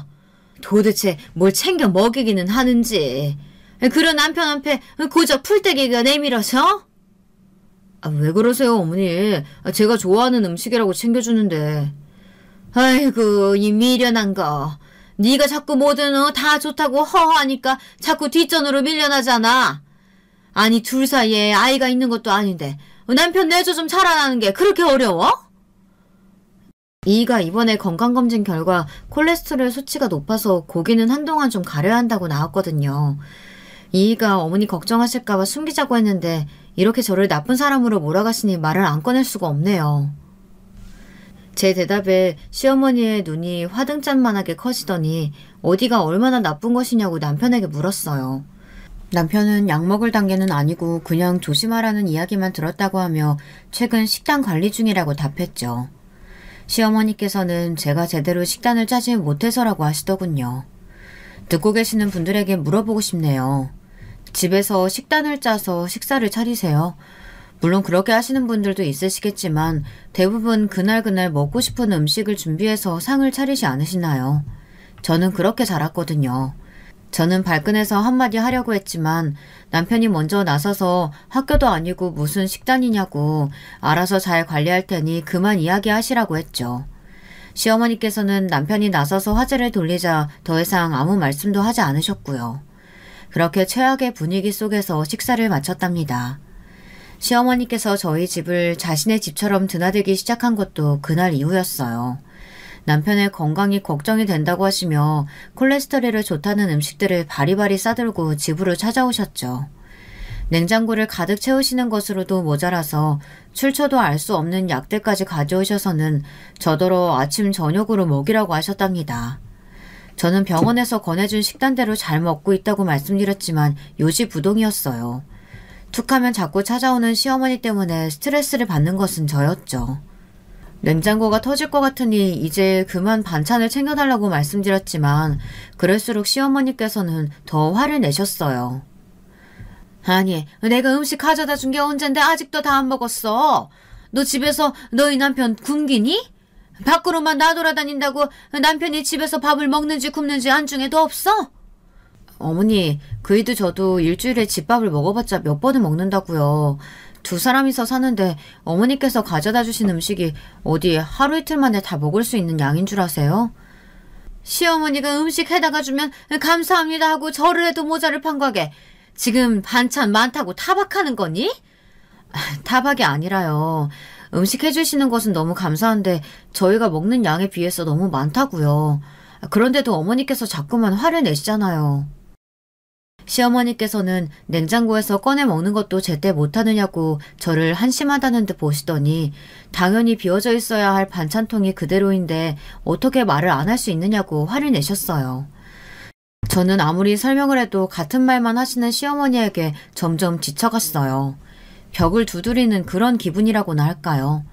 A: 도대체 뭘 챙겨 먹이기는 하는지. 그런 남편 앞에 고작 풀떼기가 내밀어서? 왜 그러세요, 어머니? 제가 좋아하는 음식이라고 챙겨주는데. 아이고, 이 미련한 거. 네가 자꾸 뭐든 다 좋다고 허허하니까 자꾸 뒷전으로 밀려나잖아. 아니, 둘 사이에 아이가 있는 것도 아닌데 남편 내조 좀 자라나는 게 그렇게 어려워? 이가 이번에 건강검진 결과 콜레스테롤 수치가 높아서 고기는 한동안 좀 가려야 한다고 나왔거든요. 이가 어머니 걱정하실까봐 숨기자고 했는데 이렇게 저를 나쁜 사람으로 몰아가시니 말을 안 꺼낼 수가 없네요. 제 대답에 시어머니의 눈이 화등잔만하게 커지더니 어디가 얼마나 나쁜 것이냐고 남편에게 물었어요. 남편은 약 먹을 단계는 아니고 그냥 조심하라는 이야기만 들었다고 하며 최근 식단 관리 중이라고 답했죠. 시어머니께서는 제가 제대로 식단을 짜지 못해서라고 하시더군요. 듣고 계시는 분들에게 물어보고 싶네요. 집에서 식단을 짜서 식사를 차리세요? 물론 그렇게 하시는 분들도 있으시겠지만 대부분 그날그날 먹고 싶은 음식을 준비해서 상을 차리지 않으시나요? 저는 그렇게 자랐거든요. 저는 발끈해서 한마디 하려고 했지만 남편이 먼저 나서서 학교도 아니고 무슨 식단이냐고 알아서 잘 관리할 테니 그만 이야기하시라고 했죠. 시어머니께서는 남편이 나서서 화제를 돌리자 더 이상 아무 말씀도 하지 않으셨고요. 그렇게 최악의 분위기 속에서 식사를 마쳤답니다. 시어머니께서 저희 집을 자신의 집처럼 드나들기 시작한 것도 그날 이후였어요. 남편의 건강이 걱정이 된다고 하시며 콜레스테롤이 좋다는 음식들을 바리바리 싸들고 집으로 찾아오셨죠. 냉장고를 가득 채우시는 것으로도 모자라서 출처도 알 수 없는 약들까지 가져오셔서는 저더러 아침 저녁으로 먹이라고 하셨답니다. 저는 병원에서 권해준 식단대로 잘 먹고 있다고 말씀드렸지만 요지부동이었어요. 툭하면 자꾸 찾아오는 시어머니 때문에 스트레스를 받는 것은 저였죠. 냉장고가 터질 것 같으니 이제 그만 반찬을 챙겨달라고 말씀드렸지만 그럴수록 시어머니께서는 더 화를 내셨어요. 아니, 내가 음식 가져다 준 게 언젠데 아직도 다 안 먹었어. 너 집에서 너희 남편 굶기니? 밖으로만 나돌아다닌다고 남편이 집에서 밥을 먹는지 굶는지 안중에도 없어? 어머니, 그이도 저도 일주일에 집밥을 먹어봤자 몇 번을 먹는다고요. 두 사람이서 사는데 어머니께서 가져다 주신 음식이 어디 하루 이틀 만에 다 먹을 수 있는 양인 줄 아세요? 시어머니가 음식 해다가 주면 감사합니다 하고 절을 해도 모자를 판과게 지금 반찬 많다고 타박하는 거니? 타박이 아니라요. 음식 해주시는 것은 너무 감사한데 저희가 먹는 양에 비해서 너무 많다고요. 그런데도 어머니께서 자꾸만 화를 내시잖아요. 시어머니께서는 냉장고에서 꺼내 먹는 것도 제때 못하느냐고 저를 한심하다는 듯 보시더니 당연히 비워져 있어야 할 반찬통이 그대로인데 어떻게 말을 안 할 수 있느냐고 화를 내셨어요. 저는 아무리 설명을 해도 같은 말만 하시는 시어머니에게 점점 지쳐갔어요. 벽을 두드리는 그런 기분이라고나 할까요?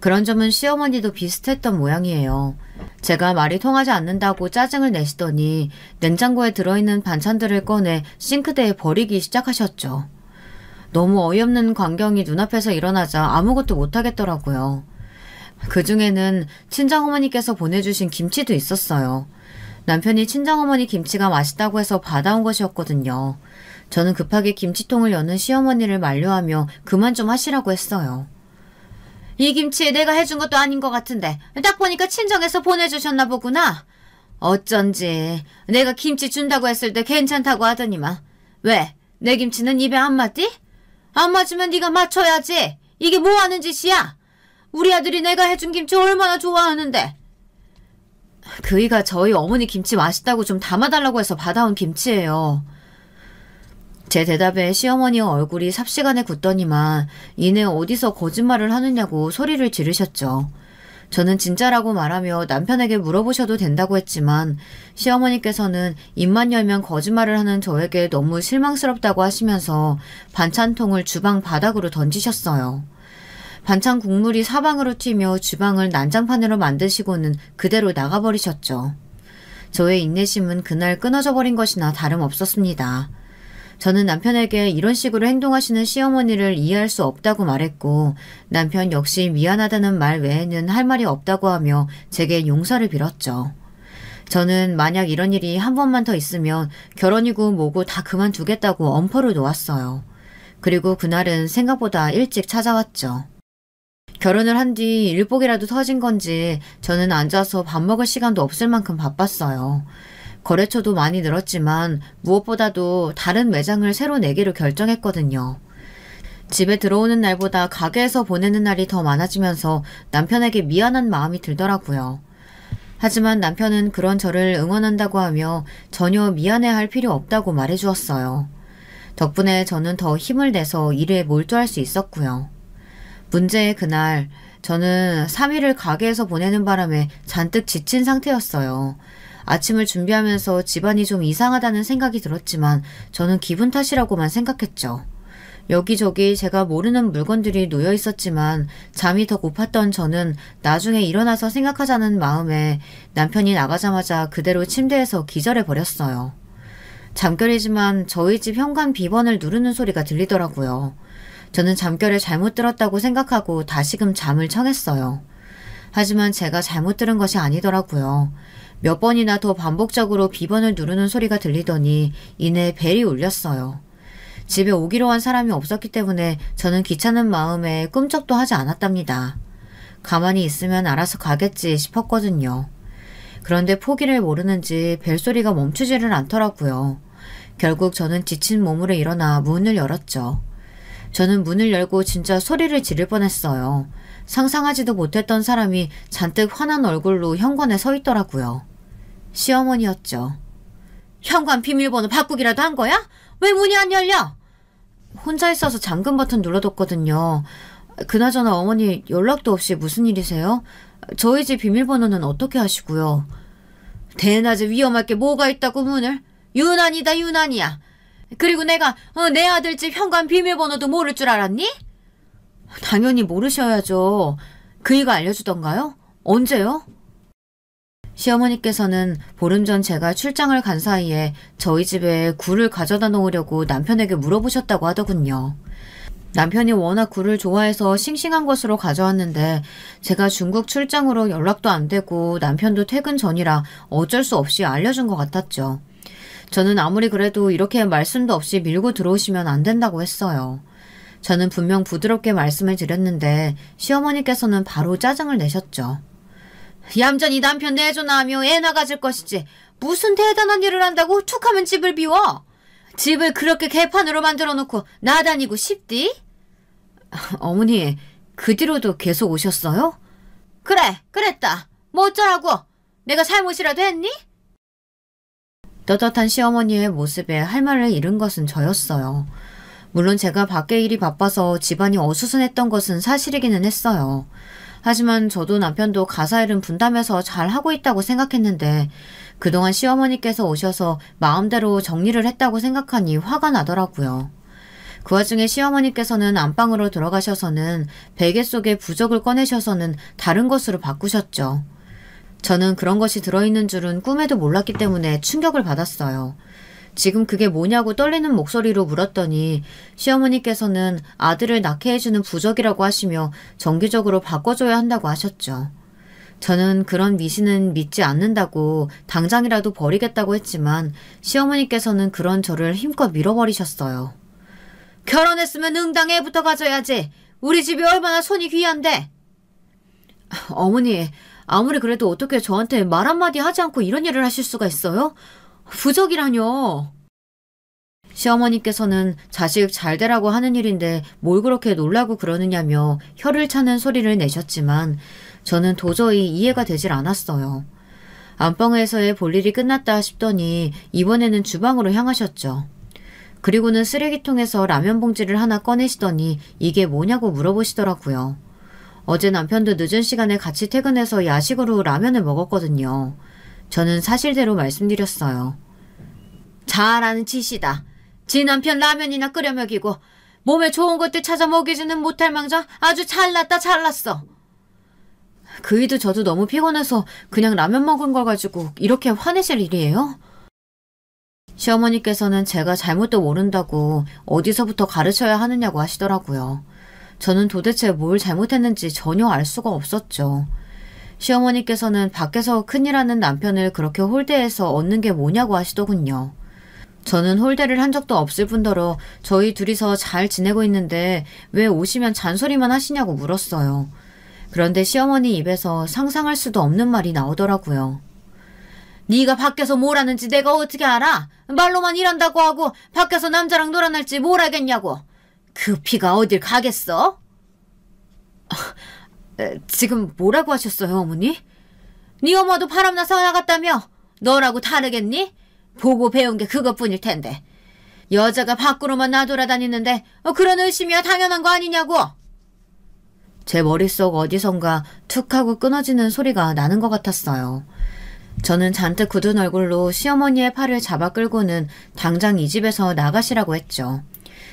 A: 그런 점은 시어머니도 비슷했던 모양이에요. 제가 말이 통하지 않는다고 짜증을 내시더니 냉장고에 들어있는 반찬들을 꺼내 싱크대에 버리기 시작하셨죠. 너무 어이없는 광경이 눈앞에서 일어나자 아무것도 못하겠더라고요. 그중에는 친정어머니께서 보내주신 김치도 있었어요. 남편이 친정어머니 김치가 맛있다고 해서 받아온 것이었거든요. 저는 급하게 김치통을 여는 시어머니를 만류하며 그만 좀 하시라고 했어요. 이 김치 내가 해준 것도 아닌 것 같은데 딱 보니까 친정에서 보내주셨나 보구나. 어쩐지 내가 김치 준다고 했을 때 괜찮다고 하더니만 왜? 내 김치는 입에 안 맞디? 안 맞으면 네가 맞춰야지. 이게 뭐 하는 짓이야? 우리 아들이 내가 해준 김치 얼마나 좋아하는데. 그이가 저희 어머니 김치 맛있다고 좀 담아달라고 해서 받아온 김치예요. 제 대답에 시어머니의 얼굴이 삽시간에 굳더니만 이내 어디서 거짓말을 하느냐고 소리를 지르셨죠. 저는 진짜라고 말하며 남편에게 물어보셔도 된다고 했지만 시어머니께서는 입만 열면 거짓말을 하는 저에게 너무 실망스럽다고 하시면서 반찬통을 주방 바닥으로 던지셨어요. 반찬 국물이 사방으로 튀며 주방을 난장판으로 만드시고는 그대로 나가버리셨죠. 저의 인내심은 그날 끊어져 버린 것이나 다름없었습니다. 저는 남편에게 이런 식으로 행동하시는 시어머니를 이해할 수 없다고 말했고 남편 역시 미안하다는 말 외에는 할 말이 없다고 하며 제게 용서를 빌었죠. 저는 만약 이런 일이 한 번만 더 있으면 결혼이고 뭐고 다 그만두겠다고 엄포를 놓았어요. 그리고 그날은 생각보다 일찍 찾아왔죠. 결혼을 한 뒤 일복이라도 터진 건지 저는 앉아서 밥 먹을 시간도 없을 만큼 바빴어요. 거래처도 많이 늘었지만 무엇보다도 다른 매장을 새로 내기로 결정했거든요. 집에 들어오는 날보다 가게에서 보내는 날이 더 많아지면서 남편에게 미안한 마음이 들더라고요. 하지만 남편은 그런 저를 응원한다고 하며 전혀 미안해할 필요 없다고 말해주었어요. 덕분에 저는 더 힘을 내서 일에 몰두할 수 있었고요. 문제의 그날 저는 3일을 가게에서 보내는 바람에 잔뜩 지친 상태였어요. 아침을 준비하면서 집안이 좀 이상하다는 생각이 들었지만 저는 기분 탓이라고만 생각했죠. 여기저기 제가 모르는 물건들이 놓여 있었지만 잠이 더 고팠던 저는 나중에 일어나서 생각하자는 마음에 남편이 나가자마자 그대로 침대에서 기절해버렸어요. 잠결이지만 저희 집 현관 비번을 누르는 소리가 들리더라고요. 저는 잠결에 잘못 들었다고 생각하고 다시금 잠을 청했어요. 하지만 제가 잘못 들은 것이 아니더라고요. 몇 번이나 더 반복적으로 비번을 누르는 소리가 들리더니 이내 벨이 울렸어요. 집에 오기로 한 사람이 없었기 때문에 저는 귀찮은 마음에 꿈쩍도 하지 않았답니다. 가만히 있으면 알아서 가겠지 싶었거든요. 그런데 포기를 모르는지 벨소리가 멈추지를 않더라고요. 결국 저는 지친 몸으로 일어나 문을 열었죠. 저는 문을 열고 진짜 소리를 지를 뻔했어요. 상상하지도 못했던 사람이 잔뜩 화난 얼굴로 현관에 서 있더라고요. 시어머니였죠. 현관 비밀번호 바꾸기라도 한 거야? 왜 문이 안 열려? 혼자 있어서 잠금 버튼 눌러뒀거든요. 그나저나 어머니 연락도 없이 무슨 일이세요? 저희 집 비밀번호는 어떻게 하시고요? 대낮에 위험할 게 뭐가 있다고 문을? 유난이다 유난이야. 그리고 내가 내 아들 집 현관 비밀번호도 모를 줄 알았니? 당연히 모르셔야죠. 그이가 알려주던가요? 언제요? 시어머니께서는 보름 전 제가 출장을 간 사이에 저희 집에 굴을 가져다 놓으려고 남편에게 물어보셨다고 하더군요. 남편이 워낙 굴을 좋아해서 싱싱한 것으로 가져왔는데 제가 중국 출장으로 연락도 안 되고 남편도 퇴근 전이라 어쩔 수 없이 알려준 것 같았죠. 저는 아무리 그래도 이렇게 말씀도 없이 밀고 들어오시면 안 된다고 했어요. 저는 분명 부드럽게 말씀을 드렸는데 시어머니께서는 바로 짜증을 내셨죠. 얌전히 남편 내줘나 하며 애 나가질 것이지 무슨 대단한 일을 한다고 툭하면 집을 비워? 집을 그렇게 개판으로 만들어 놓고 나다니고 싶디? 어머니, 그 뒤로도 계속 오셨어요? 그래, 그랬다. 뭐 어쩌라고? 내가 잘못이라도 했니? 떳떳한 시어머니의 모습에 할 말을 잃은 것은 저였어요. 물론 제가 밖에 일이 바빠서 집안이 어수선했던 것은 사실이기는 했어요. 하지만 저도 남편도 가사일은 분담해서 잘하고 있다고 생각했는데 그동안 시어머니께서 오셔서 마음대로 정리를 했다고 생각하니 화가 나더라고요. 그 와중에 시어머니께서는 안방으로 들어가셔서는 베개 속에 부적을 꺼내셔서는 다른 것으로 바꾸셨죠. 저는 그런 것이 들어있는 줄은 꿈에도 몰랐기 때문에 충격을 받았어요. 지금 그게 뭐냐고 떨리는 목소리로 물었더니 시어머니께서는 아들을 낳게 해주는 부적이라고 하시며 정기적으로 바꿔줘야 한다고 하셨죠. 저는 그런 미신은 믿지 않는다고 당장이라도 버리겠다고 했지만 시어머니께서는 그런 저를 힘껏 밀어버리셨어요. 결혼했으면 응당 애부터 가져야지. 우리 집이 얼마나 손이 귀한데. 어머니, 아무리 그래도 어떻게 저한테 말 한마디 하지 않고 이런 일을 하실 수가 있어요? 부적이라뇨. 시어머니께서는 자식 잘 되라고 하는 일인데 뭘 그렇게 놀라고 그러느냐며 혀를 차는 소리를 내셨지만 저는 도저히 이해가 되질 않았어요. 안방에서의 볼일이 끝났다 싶더니 이번에는 주방으로 향하셨죠. 그리고는 쓰레기통에서 라면 봉지를 하나 꺼내시더니 이게 뭐냐고 물어보시더라고요. 어제 남편도 늦은 시간에 같이 퇴근해서 야식으로 라면을 먹었거든요. 저는 사실대로 말씀드렸어요. 잘하는 짓이다. 지 남편 라면이나 끓여 먹이고 몸에 좋은 것들 찾아 먹이지는 못할 망정 아주 잘났다 잘났어. 그이도 저도 너무 피곤해서 그냥 라면 먹은 걸 가지고 이렇게 화내실 일이에요? 시어머니께서는 제가 잘못도 모른다고 어디서부터 가르쳐야 하느냐고 하시더라고요. 저는 도대체 뭘 잘못했는지 전혀 알 수가 없었죠. 시어머니께서는 밖에서 큰일하는 남편을 그렇게 홀대해서 얻는 게 뭐냐고 하시더군요. 저는 홀대를 한 적도 없을 뿐더러 저희 둘이서 잘 지내고 있는데 왜 오시면 잔소리만 하시냐고 물었어요. 그런데 시어머니 입에서 상상할 수도 없는 말이 나오더라고요. 네가 밖에서 뭘 하는지 내가 어떻게 알아? 말로만 일한다고 하고 밖에서 남자랑 놀아날지 뭘 알겠냐고. 그 피가 어딜 가겠어? 지금 뭐라고 하셨어요, 어머니? 네 엄마도 바람나서 나갔다며? 너라고 다르겠니? 보고 배운 게 그것뿐일 텐데. 여자가 밖으로만 나돌아다니는데 그런 의심이야 당연한 거 아니냐고. 제 머릿속 어디선가 툭 하고 끊어지는 소리가 나는 것 같았어요. 저는 잔뜩 굳은 얼굴로 시어머니의 팔을 잡아 끌고는 당장 이 집에서 나가시라고 했죠.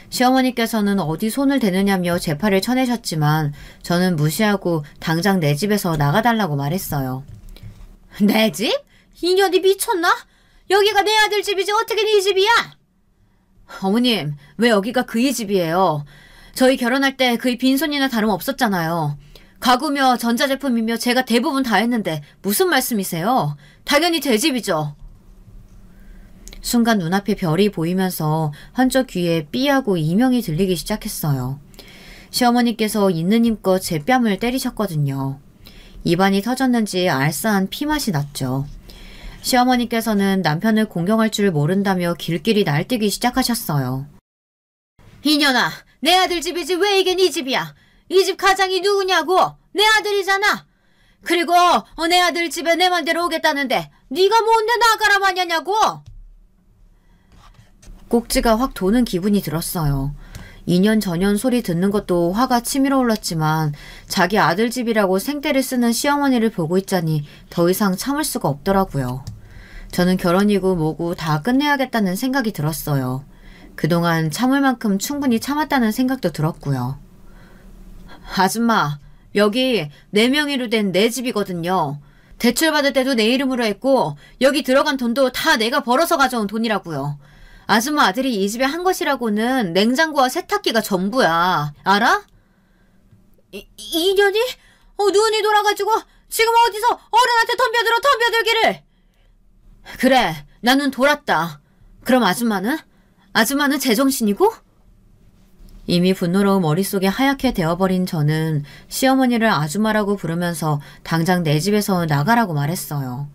A: 시어머니께서는 어디 손을 대느냐며 제 팔을 쳐내셨지만 저는 무시하고 당장 내 집에서 나가달라고 말했어요. 내 집? 이년이 미쳤나? 여기가 내 아들 집이지 어떻게 네 집이야? 어머님, 왜 여기가 그이 집이에요? 저희 결혼할 때 그이 빈손이나 다름없었잖아요. 가구며 전자제품이며 제가 대부분 다 했는데 무슨 말씀이세요? 당연히 제 집이죠. 순간 눈앞에 별이 보이면서 한쪽 귀에 삐하고 이명이 들리기 시작했어요. 시어머니께서 있는 힘껏 제 뺨을 때리셨거든요. 입안이 터졌는지 알싸한 피맛이 났죠. 시어머니께서는 남편을 공경할 줄 모른다며 길길이 날뛰기 시작하셨어요. 이년아, 내 아들 집이지 왜 이게 네 집이야? 이 집 가장이 누구냐고? 내 아들이잖아. 그리고 내 아들 집에 내 맘대로 오겠다는데 네가 뭔데 나가라 마냐냐고? 꼭지가 확 도는 기분이 들었어요. 2년 전년 소리 듣는 것도 화가 치밀어 올랐지만 자기 아들 집이라고 생떼를 쓰는 시어머니를 보고 있자니 더 이상 참을 수가 없더라고요. 저는 결혼이고 뭐고 다 끝내야겠다는 생각이 들었어요. 그동안 참을 만큼 충분히 참았다는 생각도 들었고요. 아줌마, 여기 내 명의로 된 내 집이거든요. 대출받을 때도 내 이름으로 했고 여기 들어간 돈도 다 내가 벌어서 가져온 돈이라고요. 아줌마 아들이 이 집에 한 것이라고는 냉장고와 세탁기가 전부야. 알아? 2년이? 눈이 돌아가지고 지금 어디서 어른한테 덤벼들기를. 그래, 나는 돌았다. 그럼 아줌마는? 아줌마는 제정신이고? 이미 분노로 머릿속이 하얗게 되어버린 저는 시어머니를 아줌마라고 부르면서 당장 내 집에서 나가라고 말했어요.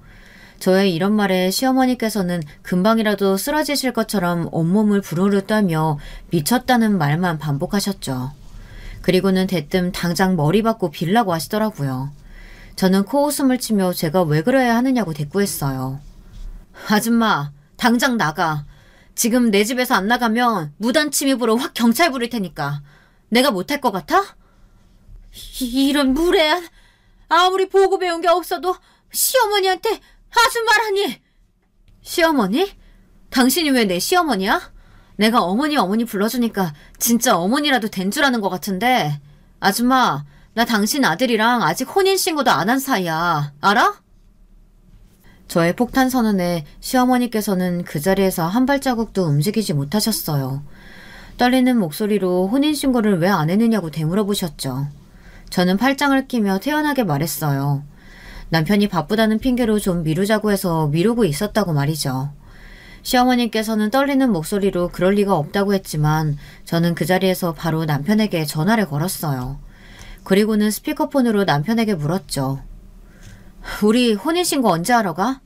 A: 저의 이런 말에 시어머니께서는 금방이라도 쓰러지실 것처럼 온몸을 부르르 떨며 미쳤다는 말만 반복하셨죠. 그리고는 대뜸 당장 머리 받고 빌라고 하시더라고요. 저는 코웃음을 치며 제가 왜 그래야 하느냐고 대꾸했어요. 아줌마, 당장 나가. 지금 내 집에서 안 나가면 무단 침입으로 확 경찰 부를 테니까. 내가 못할 것 같아? 이런 무례한. 아무리 보고 배운 게 없어도 시어머니한테 아줌마라니. 시어머니? 당신이 왜 내 시어머니야? 내가 어머니 불러주니까 진짜 어머니라도 된 줄 아는 것 같은데. 아줌마, 나 당신 아들이랑 아직 혼인신고도 안 한 사이야. 알아? 저의 폭탄 선언에 시어머니께서는 그 자리에서 한 발자국도 움직이지 못하셨어요. 떨리는 목소리로 혼인신고를 왜 안 했느냐고 되물어보셨죠. 저는 팔짱을 끼며 태연하게 말했어요. 남편이 바쁘다는 핑계로 좀 미루자고 해서 미루고 있었다고 말이죠. 시어머니께서는 떨리는 목소리로 그럴 리가 없다고 했지만 저는 그 자리에서 바로 남편에게 전화를 걸었어요. 그리고는 스피커폰으로 남편에게 물었죠. 우리 혼인신고 언제 하러 가?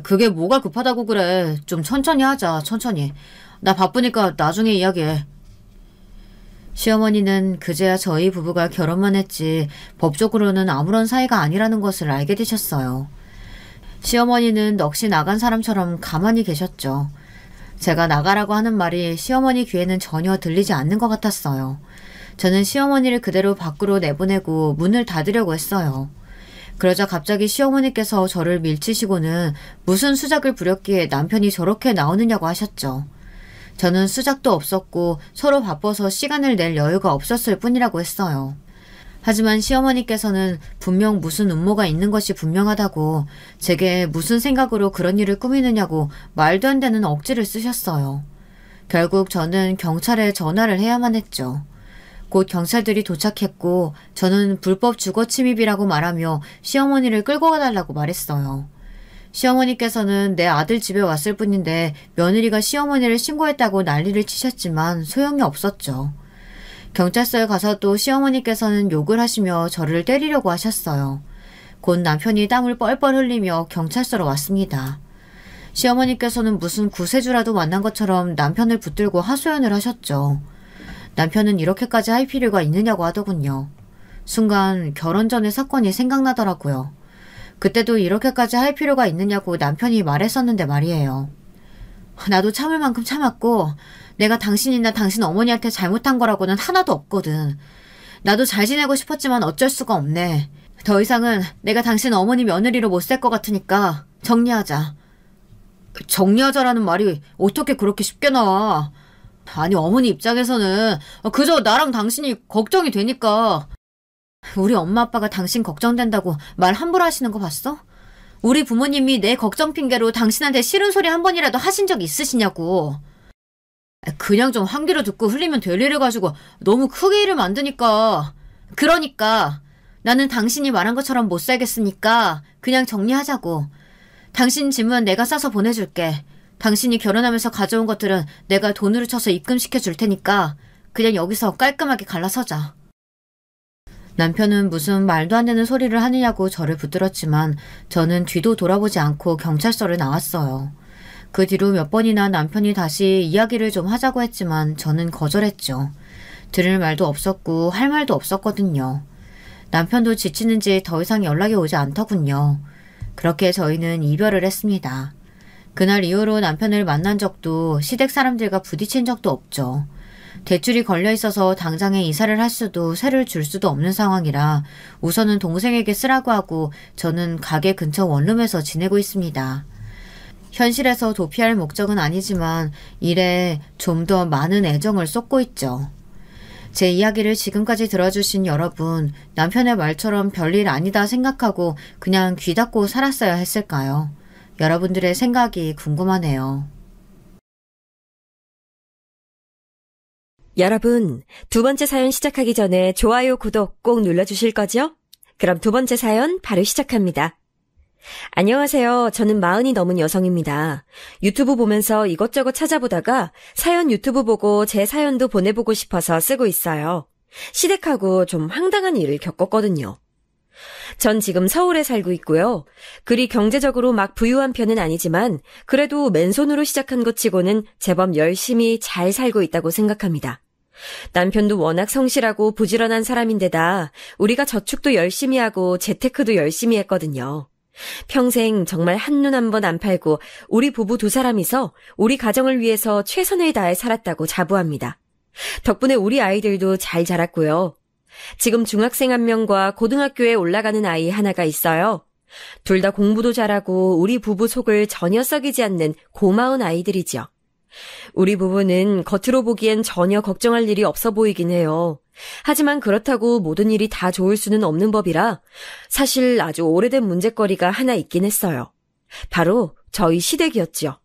A: 그게 뭐가 급하다고 그래. 좀 천천히 하자. 천천히. 나 바쁘니까 나중에 이야기해. 시어머니는 그제야 저희 부부가 결혼만 했지 법적으로는 아무런 사이가 아니라는 것을 알게 되셨어요. 시어머니는 넋이 나간 사람처럼 가만히 계셨죠. 제가 나가라고 하는 말이 시어머니 귀에는 전혀 들리지 않는 것 같았어요. 저는 시어머니를 그대로 밖으로 내보내고 문을 닫으려고 했어요. 그러자 갑자기 시어머니께서 저를 밀치시고는 무슨 수작을 부렸기에 남편이 저렇게 나오느냐고 하셨죠. 저는 수작도 없었고 서로 바빠서 시간을 낼 여유가 없었을 뿐이라고 했어요. 하지만 시어머니께서는 분명 무슨 음모가 있는 것이 분명하다고 제게 무슨 생각으로 그런 일을 꾸미느냐고 말도 안 되는 억지를 쓰셨어요. 결국 저는 경찰에 전화를 해야만 했죠. 곧 경찰들이 도착했고 저는 불법 주거 침입이라고 말하며 시어머니를 끌고 가달라고 말했어요. 시어머니께서는 내 아들 집에 왔을 뿐인데 며느리가 시어머니를 신고했다고 난리를 치셨지만 소용이 없었죠. 경찰서에 가서도 시어머니께서는 욕을 하시며 저를 때리려고 하셨어요. 곧 남편이 땀을 뻘뻘 흘리며 경찰서로 왔습니다. 시어머니께서는 무슨 구세주라도 만난 것처럼 남편을 붙들고 하소연을 하셨죠. 남편은 이렇게까지 할 필요가 있느냐고 하더군요. 순간 결혼 전의 사건이 생각나더라고요. 그때도 이렇게까지 할 필요가 있느냐고 남편이 말했었는데 말이에요. 나도 참을 만큼 참았고 내가 당신이나 당신 어머니한테 잘못한 거라고는 하나도 없거든. 나도 잘 지내고 싶었지만 어쩔 수가 없네. 더 이상은 내가 당신 어머니 며느리로 못 살 것 같으니까 정리하자. 정리하자라는 말이 어떻게 그렇게 쉽게 나와. 아니 어머니 입장에서는 그저 나랑 당신이 걱정이 되니까. 우리 엄마 아빠가 당신 걱정된다고 말 함부로 하시는 거 봤어? 우리 부모님이 내 걱정 핑계로 당신한테 싫은 소리 한 번이라도 하신 적 있으시냐고. 그냥 좀 한 귀로 듣고 흘리면 될 일을 가지고 너무 크게 일을 만드니까. 그러니까 나는 당신이 말한 것처럼 못 살겠으니까 그냥 정리하자고. 당신 짐은 내가 싸서 보내줄게. 당신이 결혼하면서 가져온 것들은 내가 돈으로 쳐서 입금시켜 줄 테니까 그냥 여기서 깔끔하게 갈라서자. 남편은 무슨 말도 안 되는 소리를 하느냐고 저를 붙들었지만 저는 뒤도 돌아보지 않고 경찰서를 나왔어요. 그 뒤로 몇 번이나 남편이 다시 이야기를 좀 하자고 했지만 저는 거절했죠. 들을 말도 없었고 할 말도 없었거든요. 남편도 지치는지 더 이상 연락이 오지 않더군요. 그렇게 저희는 이별을 했습니다. 그날 이후로 남편을 만난 적도 시댁 사람들과 부딪힌 적도 없죠. 대출이 걸려 있어서 당장에 이사를 할 수도 세를 줄 수도 없는 상황이라 우선은 동생에게 쓰라고 하고 저는 가게 근처 원룸에서 지내고 있습니다. 현실에서 도피할 목적은 아니지만 일에 좀 더 많은 애정을 쏟고 있죠. 제 이야기를 지금까지 들어주신 여러분, 남편의 말처럼 별일 아니다 생각하고 그냥 귀 닫고 살았어야 했을까요? 여러분들의 생각이 궁금하네요.
B: 여러분, 두 번째 사연 시작하기 전에 좋아요, 구독 꼭 눌러주실 거죠? 그럼 두 번째 사연 바로 시작합니다. 안녕하세요. 저는 40이 넘은 여성입니다. 유튜브 보면서 이것저것 찾아보다가 사연 유튜브 보고 제 사연도 보내보고 싶어서 쓰고 있어요. 시댁하고 좀 황당한 일을 겪었거든요. 전 지금 서울에 살고 있고요. 그리 경제적으로 막 부유한 편은 아니지만 그래도 맨손으로 시작한 것 치고는 제법 열심히 잘 살고 있다고 생각합니다. 남편도 워낙 성실하고 부지런한 사람인데다 우리가 저축도 열심히 하고 재테크도 열심히 했거든요. 평생 정말 한눈 한 번 안 팔고 우리 부부 두 사람이서 우리 가정을 위해서 최선을 다해 살았다고 자부합니다. 덕분에 우리 아이들도 잘 자랐고요. 지금 중학생 1명과 고등학교에 올라가는 아이 하나가 있어요. 둘 다 공부도 잘하고 우리 부부 속을 전혀 썩이지 않는 고마운 아이들이죠. 우리 부부는 겉으로 보기엔 전혀 걱정할 일이 없어 보이긴 해요. 하지만 그렇다고 모든 일이 다 좋을 수는 없는 법이라 사실 아주 오래된 문제거리가 하나 있긴 했어요. 바로 저희 시댁이었죠.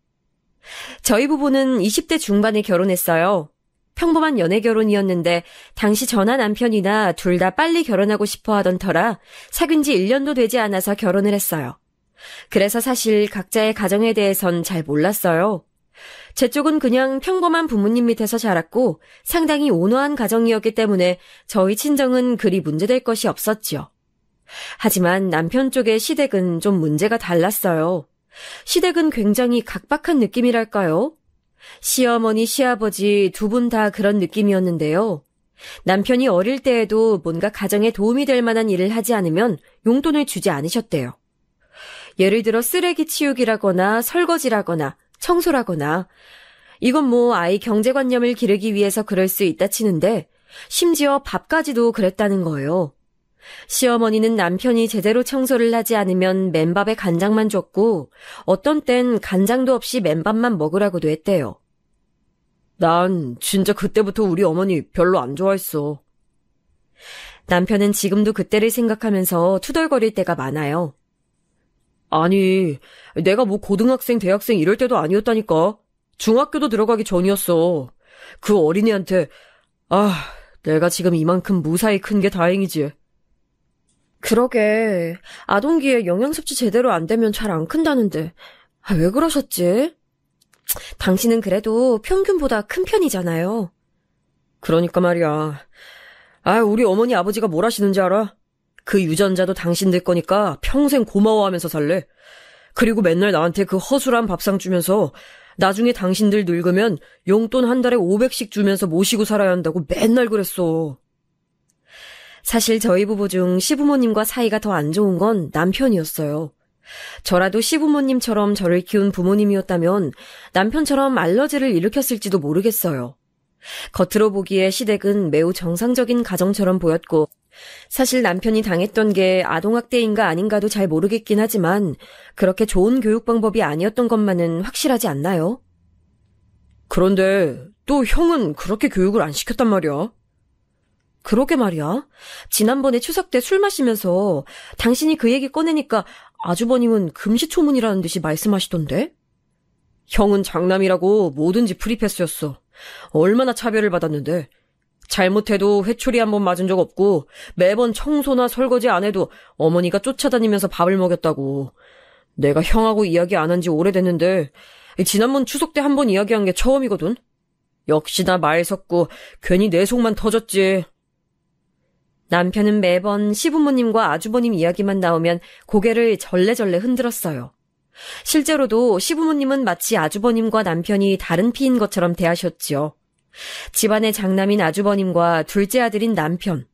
B: 저희 부부는 20대 중반에 결혼했어요. 평범한 연애 결혼이었는데 당시 저나 남편이나 둘 다 빨리 결혼하고 싶어 하던 터라 사귄 지 1년도 되지 않아서 결혼을 했어요. 그래서 사실 각자의 가정에 대해선 잘 몰랐어요. 제 쪽은 그냥 평범한 부모님 밑에서 자랐고 상당히 온화한 가정이었기 때문에 저희 친정은 그리 문제될 것이 없었죠. 하지만 남편 쪽의 시댁은 좀 문제가 달랐어요. 시댁은 굉장히 각박한 느낌이랄까요? 시어머니, 시아버지 두 분 다 그런 느낌이었는데요. 남편이 어릴 때에도 뭔가 가정에 도움이 될 만한 일을 하지 않으면 용돈을 주지 않으셨대요. 예를 들어 쓰레기 치우기라거나 설거지라거나 청소라거나 이건 뭐 아이 경제관념을 기르기 위해서 그럴 수 있다 치는데 심지어 밥까지도 그랬다는 거예요. 시어머니는 남편이 제대로 청소를 하지 않으면 맨밥에 간장만 줬고 어떤 땐 간장도 없이 맨밥만 먹으라고도 했대요. 난 진짜 그때부터 우리 어머니 별로 안 좋아했어. 남편은 지금도 그때를 생각하면서 투덜거릴 때가 많아요. 아니, 내가 뭐 고등학생, 대학생 이럴 때도 아니었다니까. 중학교도 들어가기 전이었어. 그 어린이한테 내가 지금 이만큼 무사히 큰 게 다행이지. 그러게, 아동기에 영양 섭취 제대로 안 되면 잘 안 큰다는데 왜 그러셨지? 당신은 그래도 평균보다 큰 편이잖아요. 그러니까 말이야. 우리 어머니 아버지가 뭘 하시는지 알아? 그 유전자도 당신들 거니까 평생 고마워하면서 살래. 그리고 맨날 나한테 그 허술한 밥상 주면서 나중에 당신들 늙으면 용돈 한 달에 500씩 주면서 모시고 살아야 한다고 맨날 그랬어. 사실 저희 부부 중 시부모님과 사이가 더 안 좋은 건 남편이었어요. 저라도 시부모님처럼 저를 키운 부모님이었다면 남편처럼 알러지를 일으켰을지도 모르겠어요. 겉으로 보기에 시댁은 매우 정상적인 가정처럼 보였고 사실 남편이 당했던 게 아동학대인가 아닌가도 잘 모르겠긴 하지만 그렇게 좋은 교육 방법이 아니었던 것만은 확실하지 않나요? 그런데 또 형은 그렇게 교육을 안 시켰단 말이야. 그러게 말이야. 지난번에 추석 때 술 마시면서 당신이 그 얘기 꺼내니까 아주버님은 금시초문이라는 듯이 말씀하시던데? 형은 장남이라고 뭐든지 프리패스였어. 얼마나 차별을 받았는데. 잘못해도 회초리 한 번 맞은 적 없고 매번 청소나 설거지 안 해도 어머니가 쫓아다니면서 밥을 먹였다고. 내가 형하고 이야기 안 한 지 오래됐는데 지난번 추석 때 한 번 이야기한 게 처음이거든. 역시나 말 섞고 괜히 내 속만 터졌지. 남편은 매번 시부모님과 아주버님 이야기만 나오면 고개를 절레절레 흔들었어요. 실제로도 시부모님은 마치 아주버님과 남편이 다른 피인 것처럼 대하셨지요. 집안의 장남인 아주버님과 둘째 아들인 남편.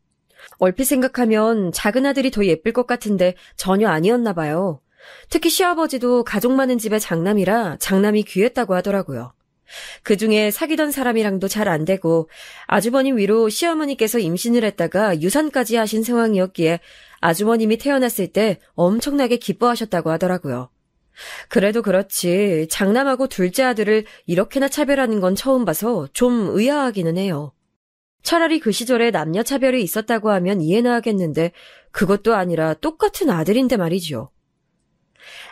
B: 얼핏 생각하면 작은 아들이 더 예쁠 것 같은데 전혀 아니었나 봐요. 특히 시아버지도 가족 많은 집의 장남이라 장남이 귀했다고 하더라고요. 그중에 사귀던 사람이랑도 잘 안 되고 아주버님 위로 시어머니께서 임신을 했다가 유산까지 하신 상황이었기에 아주버님이 태어났을 때 엄청나게 기뻐하셨다고 하더라고요. 그래도 그렇지 장남하고 둘째 아들을 이렇게나 차별하는 건 처음 봐서 좀 의아하기는 해요. 차라리 그 시절에 남녀 차별이 있었다고 하면 이해나 하겠는데 그것도 아니라 똑같은 아들인데 말이죠.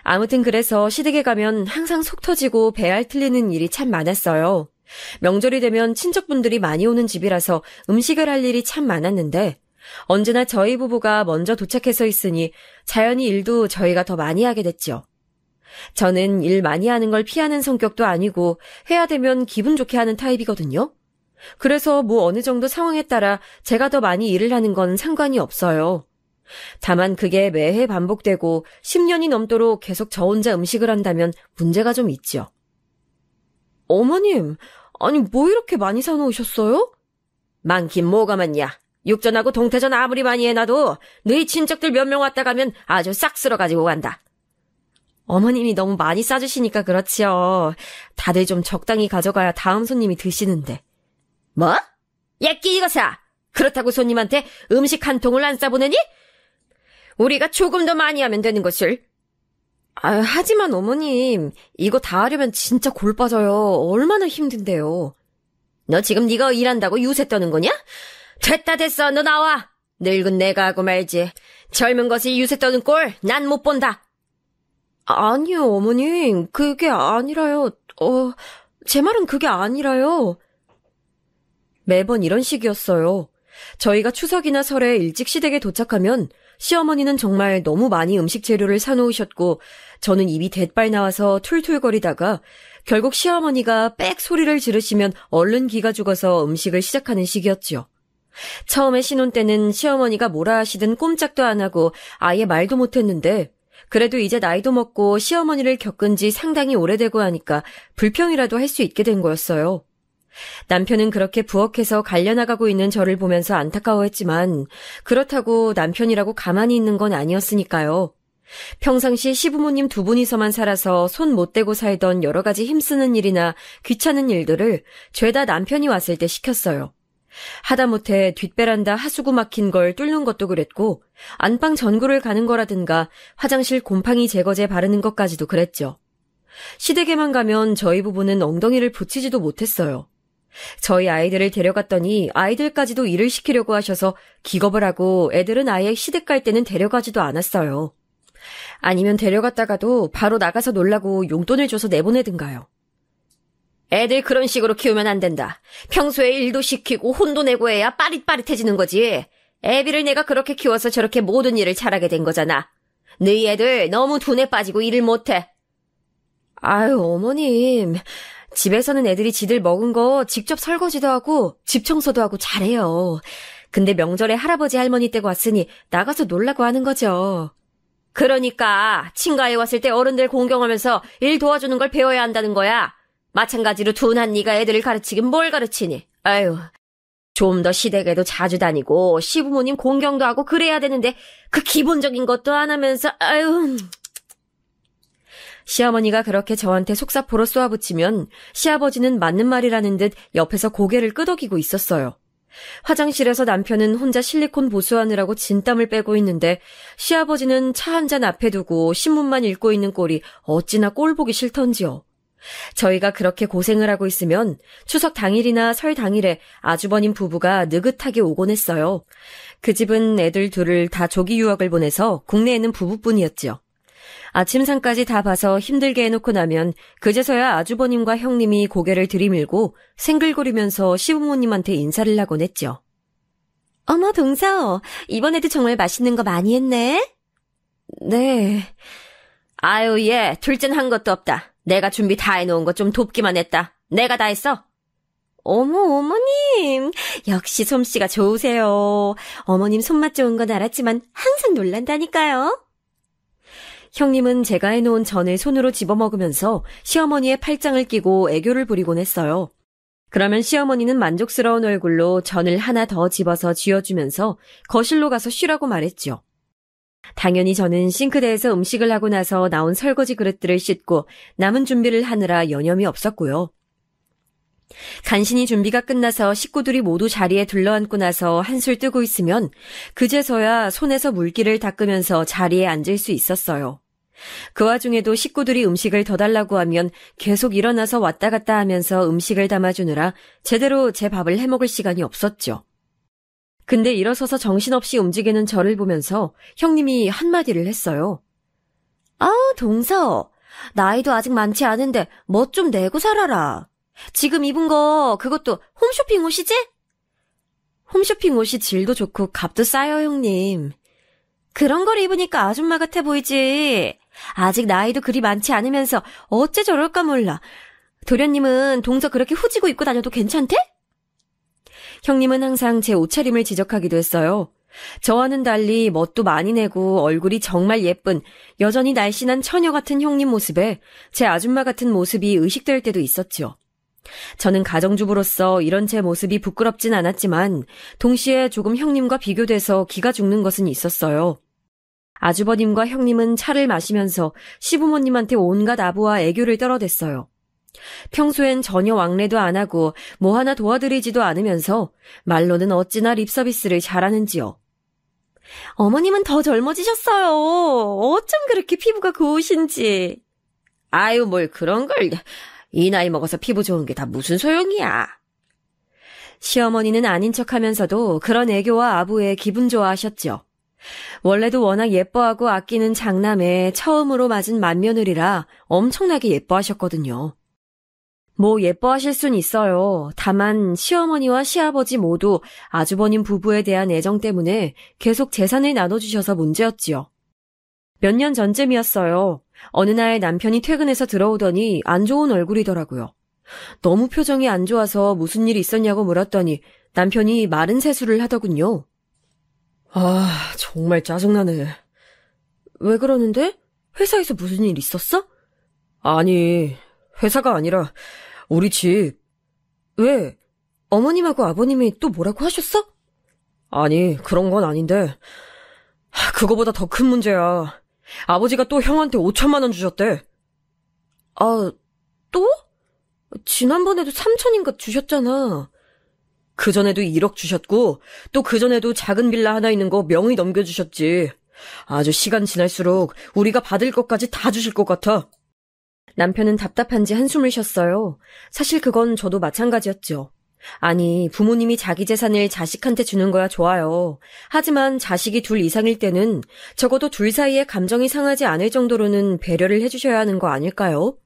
B: 아무튼 그래서 시댁에 가면 항상 속 터지고 배알 틀리는 일이 참 많았어요. 명절이 되면 친척분들이 많이 오는 집이라서 음식을 할 일이 참 많았는데 언제나 저희 부부가 먼저 도착해서 있으니 자연히 일도 저희가 더 많이 하게 됐죠. 저는 일 많이 하는 걸 피하는 성격도 아니고 해야 되면 기분 좋게 하는 타입이거든요. 그래서 뭐 어느 정도 상황에 따라 제가 더 많이 일을 하는 건 상관이 없어요. 다만 그게 매해 반복되고 10년이 넘도록 계속 저 혼자 음식을 한다면 문제가 좀 있죠. 어머님, 아니 뭐 이렇게 많이 사놓으셨어요? 많긴 뭐가 많냐. 육전하고 동태전 아무리 많이 해놔도 너희 친척들 몇 명 왔다 가면 아주 싹 쓸어가지고 간다. 어머님이 너무 많이 싸주시니까 그렇지요. 다들 좀 적당히 가져가야 다음 손님이 드시는데. 뭐? 예끼 이거사! 그렇다고 손님한테 음식 한 통을 안 싸보내니? 우리가 조금 더 많이 하면 되는 것을. 하지만 어머님, 이거 다 하려면 진짜 골 빠져요. 얼마나 힘든데요. 너 지금 네가 일한다고 유세 떠는 거냐? 됐다 됐어, 너 나와. 늙은 내가 하고 말지. 젊은 것이 유세 떠는 꼴 난 못 본다. 아니요, 어머님. 그게 아니라요. 제 말은 그게 아니라요. 매번 이런 식이었어요. 저희가 추석이나 설에 일찍 시댁에 도착하면 시어머니는 정말 너무 많이 음식 재료를 사놓으셨고 저는 입이 대빨 나와서 툴툴거리다가 결국 시어머니가 빽 소리를 지르시면 얼른 기가 죽어서 음식을 시작하는 시기였지요. 처음에 신혼 때는 시어머니가 뭐라 하시든 꼼짝도 안 하고 아예 말도 못했는데 그래도 이제 나이도 먹고 시어머니를 겪은 지 상당히 오래되고 하니까 불평이라도 할 수 있게 된 거였어요. 남편은 그렇게 부엌에서 갈려나가고 있는 저를 보면서 안타까워했지만 그렇다고 남편이라고 가만히 있는 건 아니었으니까요. 평상시 시부모님 두 분이서만 살아서 손 못 대고 살던 여러 가지 힘쓰는 일이나 귀찮은 일들을 죄다 남편이 왔을 때 시켰어요. 하다못해 뒷베란다 하수구 막힌 걸 뚫는 것도 그랬고 안방 전구를 가는 거라든가 화장실 곰팡이 제거제 바르는 것까지도 그랬죠. 시댁에만 가면 저희 부부는 엉덩이를 붙이지도 못했어요. 저희 아이들을 데려갔더니 아이들까지도 일을 시키려고 하셔서 기겁을 하고 애들은 아예 시댁 갈 때는 데려가지도 않았어요. 아니면 데려갔다가도 바로 나가서 놀라고 용돈을 줘서 내보내든가요. 애들 그런 식으로 키우면 안 된다. 평소에 일도 시키고 혼도 내고 해야 빠릿빠릿해지는 거지. 애비를 내가 그렇게 키워서 저렇게 모든 일을 잘하게 된 거잖아. 너희 애들 너무 둔에 빠지고 일을 못해. 아유, 어머님. 집에서는 애들이 지들 먹은 거 직접 설거지도 하고 집 청소도 하고 잘해요. 근데 명절에 할아버지 할머니 댁 왔으니 나가서 놀라고 하는 거죠. 그러니까 친가에 왔을 때 어른들 공경하면서 일 도와주는 걸 배워야 한다는 거야. 마찬가지로 둔한 네가 애들을 가르치긴 뭘 가르치니. 아유, 좀 더 시댁에도 자주 다니고 시부모님 공경도 하고 그래야 되는데 그 기본적인 것도 안 하면서 아유... 시어머니가 그렇게 저한테 속사포로 쏘아붙이면 시아버지는 맞는 말이라는 듯 옆에서 고개를 끄덕이고 있었어요. 화장실에서 남편은 혼자 실리콘 보수하느라고 진땀을 빼고 있는데 시아버지는 차 한 잔 앞에 두고 신문만 읽고 있는 꼴이 어찌나 꼴 보기 싫던지요. 저희가 그렇게 고생을 하고 있으면 추석 당일이나 설 당일에 아주버님 부부가 느긋하게 오곤 했어요. 그 집은 애들 둘을 다 조기 유학을 보내서 국내에는 부부뿐이었죠. 아침상까지 다 봐서 힘들게 해놓고 나면 그제서야 아주버님과 형님이 고개를 들이밀고 생글거리면서 시부모님한테 인사를 하곤 했죠. 어머 동서, 이번에도 정말 맛있는 거 많이 했네? 네. 아유 얘, 둘째는 한 것도 없다. 내가 준비 다 해놓은 거 좀 돕기만 했다. 내가 다 했어. 어머 어머님, 역시 솜씨가 좋으세요. 어머님 손맛 좋은 건 알았지만 항상 놀란다니까요. 형님은 제가 해놓은 전을 손으로 집어먹으면서 시어머니의 팔짱을 끼고 애교를 부리곤 했어요. 그러면 시어머니는 만족스러운 얼굴로 전을 하나 더 집어서 쥐어주면서 거실로 가서 쉬라고 말했죠. 당연히 저는 싱크대에서 음식을 하고 나서 나온 설거지 그릇들을 씻고 남은 준비를 하느라 여념이 없었고요. 간신히 준비가 끝나서 식구들이 모두 자리에 둘러앉고 나서 한술 뜨고 있으면 그제서야 손에서 물기를 닦으면서 자리에 앉을 수 있었어요. 그 와중에도 식구들이 음식을 더 달라고 하면 계속 일어나서 왔다 갔다 하면서 음식을 담아주느라 제대로 제 밥을 해먹을 시간이 없었죠. 근데 일어서서 정신없이 움직이는 저를 보면서 형님이 한마디를 했어요. 동서. 나이도 아직 많지 않은데 멋 좀 내고 살아라. 지금 입은 거 그것도 홈쇼핑 옷이지? 홈쇼핑 옷이 질도 좋고 값도 싸요, 형님. 그런 걸 입으니까 아줌마 같아 보이지. 아직 나이도 그리 많지 않으면서 어째 저럴까 몰라. 도련님은 동서 그렇게 후지고 입고 다녀도 괜찮대? 형님은 항상 제 옷차림을 지적하기도 했어요. 저와는 달리 멋도 많이 내고 얼굴이 정말 예쁜 여전히 날씬한 처녀 같은 형님 모습에 제 아줌마 같은 모습이 의식될 때도 있었죠. 저는 가정주부로서 이런 제 모습이 부끄럽진 않았지만 동시에 조금 형님과 비교돼서 기가 죽는 것은 있었어요. 아주버님과 형님은 차를 마시면서 시부모님한테 온갖 아부와 애교를 떨어댔어요. 평소엔 전혀 왕래도 안 하고 뭐 하나 도와드리지도 않으면서 말로는 어찌나 립서비스를 잘하는지요. 어머님은 더 젊어지셨어요. 어쩜 그렇게 피부가 고우신지. 아유, 뭘 그런 걸. 이 나이 먹어서 피부 좋은 게 다 무슨 소용이야. 시어머니는 아닌 척하면서도 그런 애교와 아부에 기분 좋아하셨죠. 원래도 워낙 예뻐하고 아끼는 장남에 처음으로 맞은 맏며느리라 엄청나게 예뻐하셨거든요. 뭐 예뻐하실 순 있어요. 다만 시어머니와 시아버지 모두 아주버님 부부에 대한 애정 때문에 계속 재산을 나눠주셔서 문제였지요. 몇 년 전쯤이었어요. 어느 날 남편이 퇴근해서 들어오더니 안 좋은 얼굴이더라고요. 너무 표정이 안 좋아서 무슨 일 있었냐고 물었더니 남편이 마른 세수를 하더군요. 정말 짜증나네. 왜 그러는데? 회사에서 무슨 일 있었어? 아니, 회사가 아니라 우리 집. 왜? 어머님하고 아버님이 또 뭐라고 하셨어? 아니, 그런 건 아닌데 그거보다 더 큰 문제야. 아버지가 또 형한테 5천만 원 주셨대. 또? 지난번에도 3천인가 주셨잖아. 그전에도 1억 주셨고 또 그전에도 작은 빌라 하나 있는 거 명의 넘겨주셨지. 아주 시간 지날수록 우리가 받을 것까지 다 주실 것 같아. 남편은 답답한지 한숨을 쉬었어요. 사실 그건 저도 마찬가지였죠. 아니, 부모님이 자기 재산을 자식한테 주는 거야 좋아요. 하지만 자식이 둘 이상일 때는 적어도 둘 사이에 감정이 상하지 않을 정도로는 배려를 해주셔야 하는 거 아닐까요?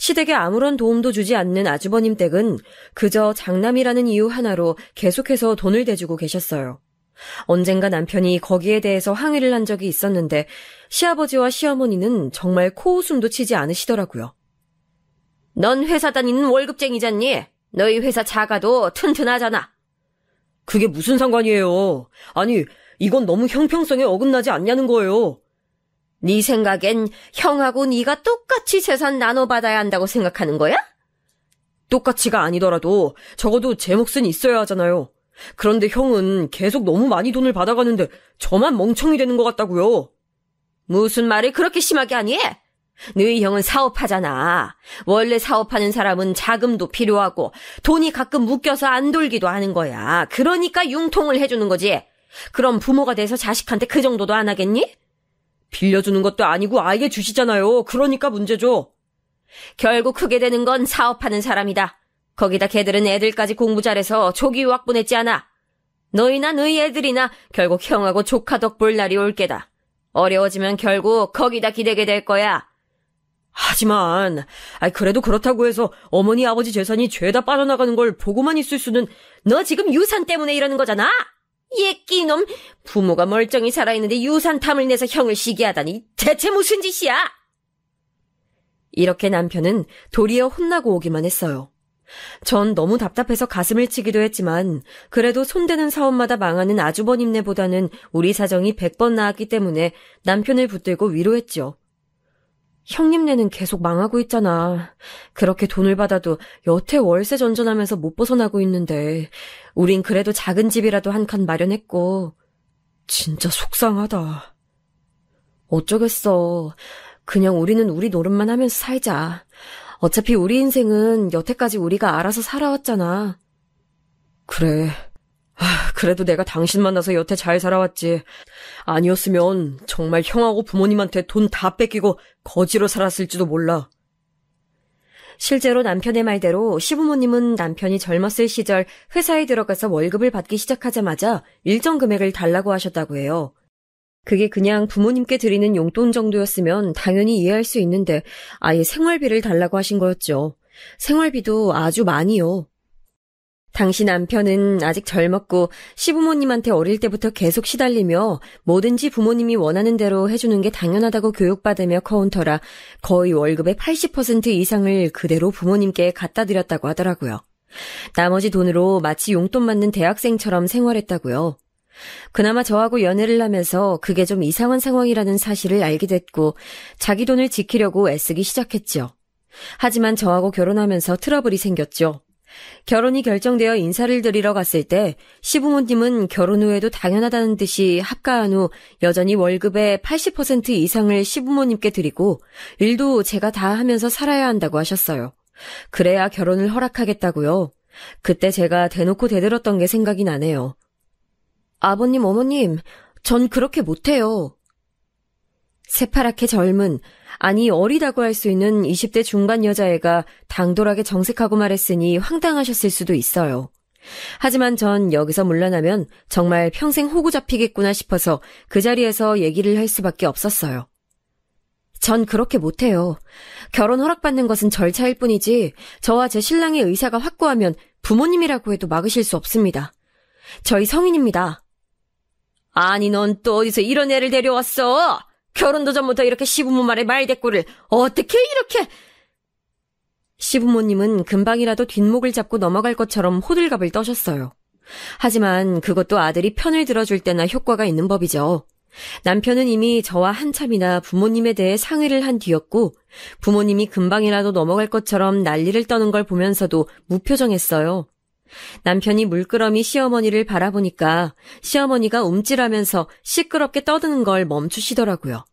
B: 시댁에 아무런 도움도 주지 않는 아주버님 댁은 그저 장남이라는 이유 하나로 계속해서 돈을 대주고 계셨어요. 언젠가 남편이 거기에 대해서 항의를 한 적이 있었는데 시아버지와 시어머니는 정말 코웃음도 치지 않으시더라고요. 넌 회사 다니는 월급쟁이잖니? 너희 회사 작아도 튼튼하잖아. 그게 무슨 상관이에요. 아니, 이건 너무 형평성에 어긋나지 않냐는 거예요. 네 생각엔 형하고 네가 똑같이 재산 나눠받아야 한다고 생각하는 거야? 똑같이가 아니더라도 적어도 제 몫은 있어야 하잖아요. 그런데 형은 계속 너무 많이 돈을 받아가는데 저만 멍청이 되는 것 같다고요. 무슨 말을 그렇게 심하게 하니? 너희 형은 사업하잖아. 원래 사업하는 사람은 자금도 필요하고 돈이 가끔 묶여서 안 돌기도 하는 거야. 그러니까 융통을 해주는 거지. 그럼 부모가 돼서 자식한테 그 정도도 안 하겠니? 빌려주는 것도 아니고 아예 주시잖아요. 그러니까 문제죠. 결국 크게 되는 건 사업하는 사람이다. 거기다 걔들은 애들까지 공부 잘해서 조기 유학 보냈지 않아. 너희나 너희 애들이나 결국 형하고 조카 덕 볼 날이 올 게다. 어려워지면 결국 거기다 기대게 될 거야. 하지만 그래도 그렇다고 해서 어머니 아버지 재산이 죄다 빠져나가는 걸 보고만 있을 수는. 너 지금 유산 때문에 이러는 거잖아. 예끼놈, 부모가 멀쩡히 살아있는데 유산 탐을 내서 형을 시기하다니 대체 무슨 짓이야? 이렇게 남편은 도리어 혼나고 오기만 했어요. 전 너무 답답해서 가슴을 치기도 했지만 그래도 손대는 사업마다 망하는 아주버님네보다는 우리 사정이 100번 나았기 때문에 남편을 붙들고 위로했죠. 형님네는 계속 망하고 있잖아. 그렇게 돈을 받아도 여태 월세 전전하면서 못 벗어나고 있는데 우린 그래도 작은 집이라도 한 칸 마련했고. 진짜 속상하다. 어쩌겠어. 그냥 우리는 우리 노릇만 하면서 살자. 어차피 우리 인생은 여태까지 우리가 알아서 살아왔잖아. 그래, 그래도 내가 당신 만나서 여태 잘 살아왔지. 아니었으면 정말 형하고 부모님한테 돈 다 뺏기고 거지로 살았을지도 몰라. 실제로 남편의 말대로 시부모님은 남편이 젊었을 시절 회사에 들어가서 월급을 받기 시작하자마자 일정 금액을 달라고 하셨다고 해요. 그게 그냥 부모님께 드리는 용돈 정도였으면 당연히 이해할 수 있는데 아예 생활비를 달라고 하신 거였죠. 생활비도 아주 많이요. 당시 남편은 아직 젊었고 시부모님한테 어릴 때부터 계속 시달리며 뭐든지 부모님이 원하는 대로 해주는 게 당연하다고 교육받으며 커온 터라 거의 월급의 80% 이상을 그대로 부모님께 갖다 드렸다고 하더라고요. 나머지 돈으로 마치 용돈 받는 대학생처럼 생활했다고요. 그나마 저하고 연애를 하면서 그게 좀 이상한 상황이라는 사실을 알게 됐고 자기 돈을 지키려고 애쓰기 시작했죠. 하지만 저하고 결혼하면서 트러블이 생겼죠. 결혼이 결정되어 인사를 드리러 갔을 때 시부모님은 결혼 후에도 당연하다는 듯이 합가한 후 여전히 월급의 80% 이상을 시부모님께 드리고 일도 제가 다 하면서 살아야 한다고 하셨어요. 그래야 결혼을 허락하겠다고요. 그때 제가 대놓고 대들었던 게 생각이 나네요. 아버님, 어머님, 전 그렇게 못해요. 새파랗게 젊은, 아니 어리다고 할 수 있는 20대 중반 여자애가 당돌하게 정색하고 말했으니 황당하셨을 수도 있어요. 하지만 전 여기서 물러나면 정말 평생 호구 잡히겠구나 싶어서 그 자리에서 얘기를 할 수밖에 없었어요. 전 그렇게 못해요. 결혼 허락받는 것은 절차일 뿐이지 저와 제 신랑의 의사가 확고하면 부모님이라고 해도 막으실 수 없습니다. 저희 성인입니다. 아니 넌 또 어디서 이런 애를 데려왔어? 결혼도 전부터 이렇게 시부모 말에 말대꾸를 어떻게 이렇게... 시부모님은 금방이라도 뒷목을 잡고 넘어갈 것처럼 호들갑을 떠셨어요. 하지만 그것도 아들이 편을 들어줄 때나 효과가 있는 법이죠. 남편은 이미 저와 한참이나 부모님에 대해 상의를 한 뒤였고 부모님이 금방이라도 넘어갈 것처럼 난리를 떠는 걸 보면서도 무표정했어요. 남편이 물끄러미 시어머니를 바라보니까 시어머니가 움찔하면서 시끄럽게 떠드는 걸 멈추시더라고요.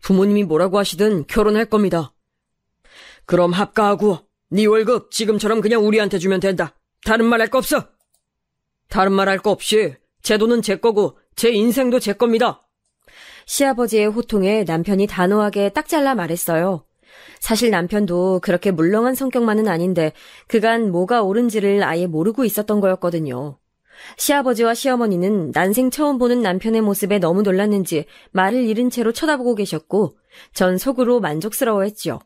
B: 부모님이 뭐라고 하시든 결혼할 겁니다. 그럼 합가하고 네 월급 지금처럼 그냥 우리한테 주면 된다. 다른 말 할 거 없어. 다른 말 할 거 없이 제 돈은 제 거고 제 인생도 제 겁니다. 시아버지의 호통에 남편이 단호하게 딱 잘라 말했어요. 사실 남편도 그렇게 물렁한 성격만은 아닌데 그간 뭐가 옳은지를 아예 모르고 있었던 거였거든요. 시아버지와 시어머니는 난생 처음 보는 남편의 모습에 너무 놀랐는지 말을 잃은 채로 쳐다보고 계셨고 전 속으로 만족스러워했죠.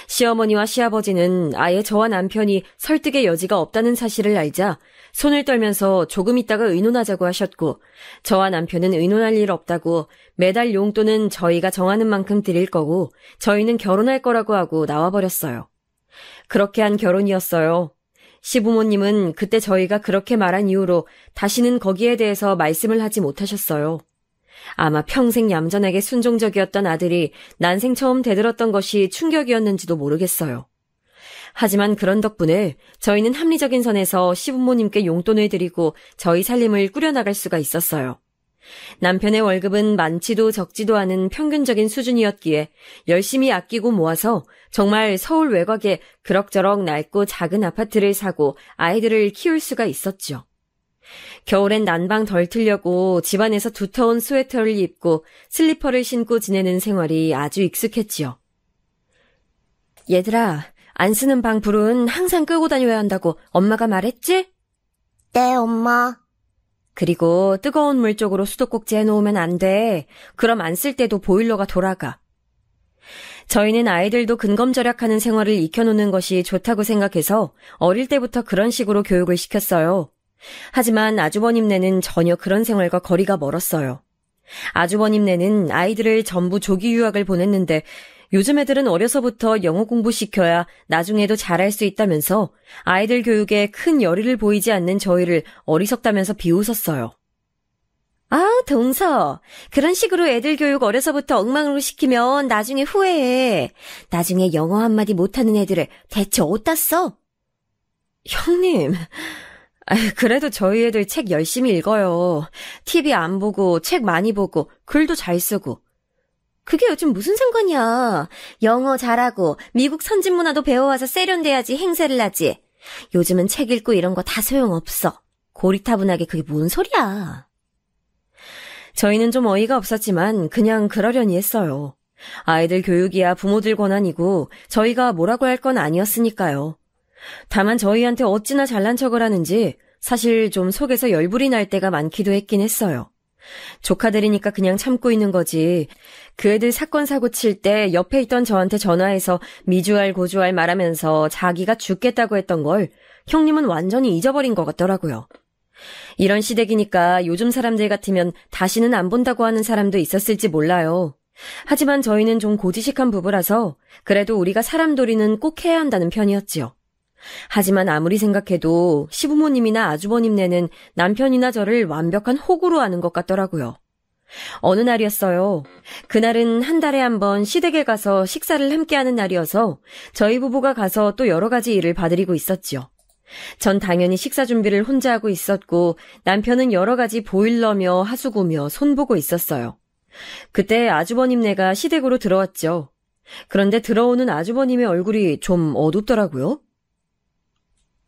B: 시어머니와 시아버지는 아예 저와 남편이 설득의 여지가 없다는 사실을 알자 손을 떨면서 조금 있다가 의논하자고 하셨고 저와 남편은 의논할 일 없다고 매달 용돈은 저희가 정하는 만큼 드릴 거고 저희는 결혼할 거라고 하고 나와버렸어요. 그렇게 한 결혼이었어요. 시부모님은 그때 저희가 그렇게 말한 이후로 다시는 거기에 대해서 말씀을 하지 못하셨어요. 아마 평생 얌전하게 순종적이었던 아들이 난생 처음 대들었던 것이 충격이었는지도 모르겠어요. 하지만 그런 덕분에 저희는 합리적인 선에서 시부모님께 용돈을 드리고 저희 살림을 꾸려나갈 수가 있었어요. 남편의 월급은 많지도 적지도 않은 평균적인 수준이었기에 열심히 아끼고 모아서 정말 서울 외곽에 그럭저럭 낡고 작은 아파트를 사고 아이들을 키울 수가 있었죠. 겨울엔 난방 덜 틀려고 집안에서 두터운 스웨터를 입고 슬리퍼를 신고 지내는 생활이 아주 익숙했지요. 얘들아, 안 쓰는 방 불은 항상 끄고 다녀야 한다고 엄마가 말했지?
C: 네, 엄마.
B: 그리고 뜨거운 물 쪽으로 수도꼭지 해놓으면 안 돼. 그럼 안 쓸 때도 보일러가 돌아가. 저희는 아이들도 근검절약하는 생활을 익혀놓는 것이 좋다고 생각해서 어릴 때부터 그런 식으로 교육을 시켰어요. 하지만 아주버님네는 전혀 그런 생활과 거리가 멀었어요. 아주버님네는 아이들을 전부 조기 유학을 보냈는데 요즘 애들은 어려서부터 영어 공부시켜야 나중에도 잘할 수 있다면서 아이들 교육에 큰 열의를 보이지 않는 저희를 어리석다면서 비웃었어요. 아, 동서. 그런 식으로 애들 교육 어려서부터 엉망으로 시키면 나중에 후회해. 나중에 영어 한마디 못하는 애들을 대체 어디다 써? 형님, 그래도 저희 애들 책 열심히 읽어요. TV 안 보고 책 많이 보고 글도 잘 쓰고. 그게 요즘 무슨 상관이야. 영어 잘하고 미국 선진 문화도 배워와서 세련돼야지 행세를 하지. 요즘은 책 읽고 이런 거 다 소용없어. 고리타분하게 그게 뭔 소리야. 저희는 좀 어이가 없었지만 그냥 그러려니 했어요. 아이들 교육이야 부모들 권한이고 저희가 뭐라고 할 건 아니었으니까요. 다만 저희한테 어찌나 잘난 척을 하는지 사실 좀 속에서 열불이 날 때가 많기도 했긴 했어요. 조카들이니까 그냥 참고 있는 거지. 그 애들 사건 사고 칠 때 옆에 있던 저한테 전화해서 미주알 고주알 말하면서 자기가 죽겠다고 했던 걸 형님은 완전히 잊어버린 것 같더라고요. 이런 시댁이니까 요즘 사람들 같으면 다시는 안 본다고 하는 사람도 있었을지 몰라요. 하지만 저희는 좀 고지식한 부부라서 그래도 우리가 사람돌이는 꼭 해야 한다는 편이었지요. 하지만 아무리 생각해도 시부모님이나 아주버님네는 남편이나 저를 완벽한 호구로 아는 것 같더라고요. 어느 날이었어요. 그날은 한 달에 한 번 시댁에 가서 식사를 함께하는 날이어서 저희 부부가 가서 또 여러 가지 일을 봐드리고 있었지요. 전 당연히 식사 준비를 혼자 하고 있었고 남편은 여러 가지 보일러며 하수구며 손보고 있었어요. 그때 아주버님네가 시댁으로 들어왔죠. 그런데 들어오는 아주버님의 얼굴이 좀 어둡더라고요.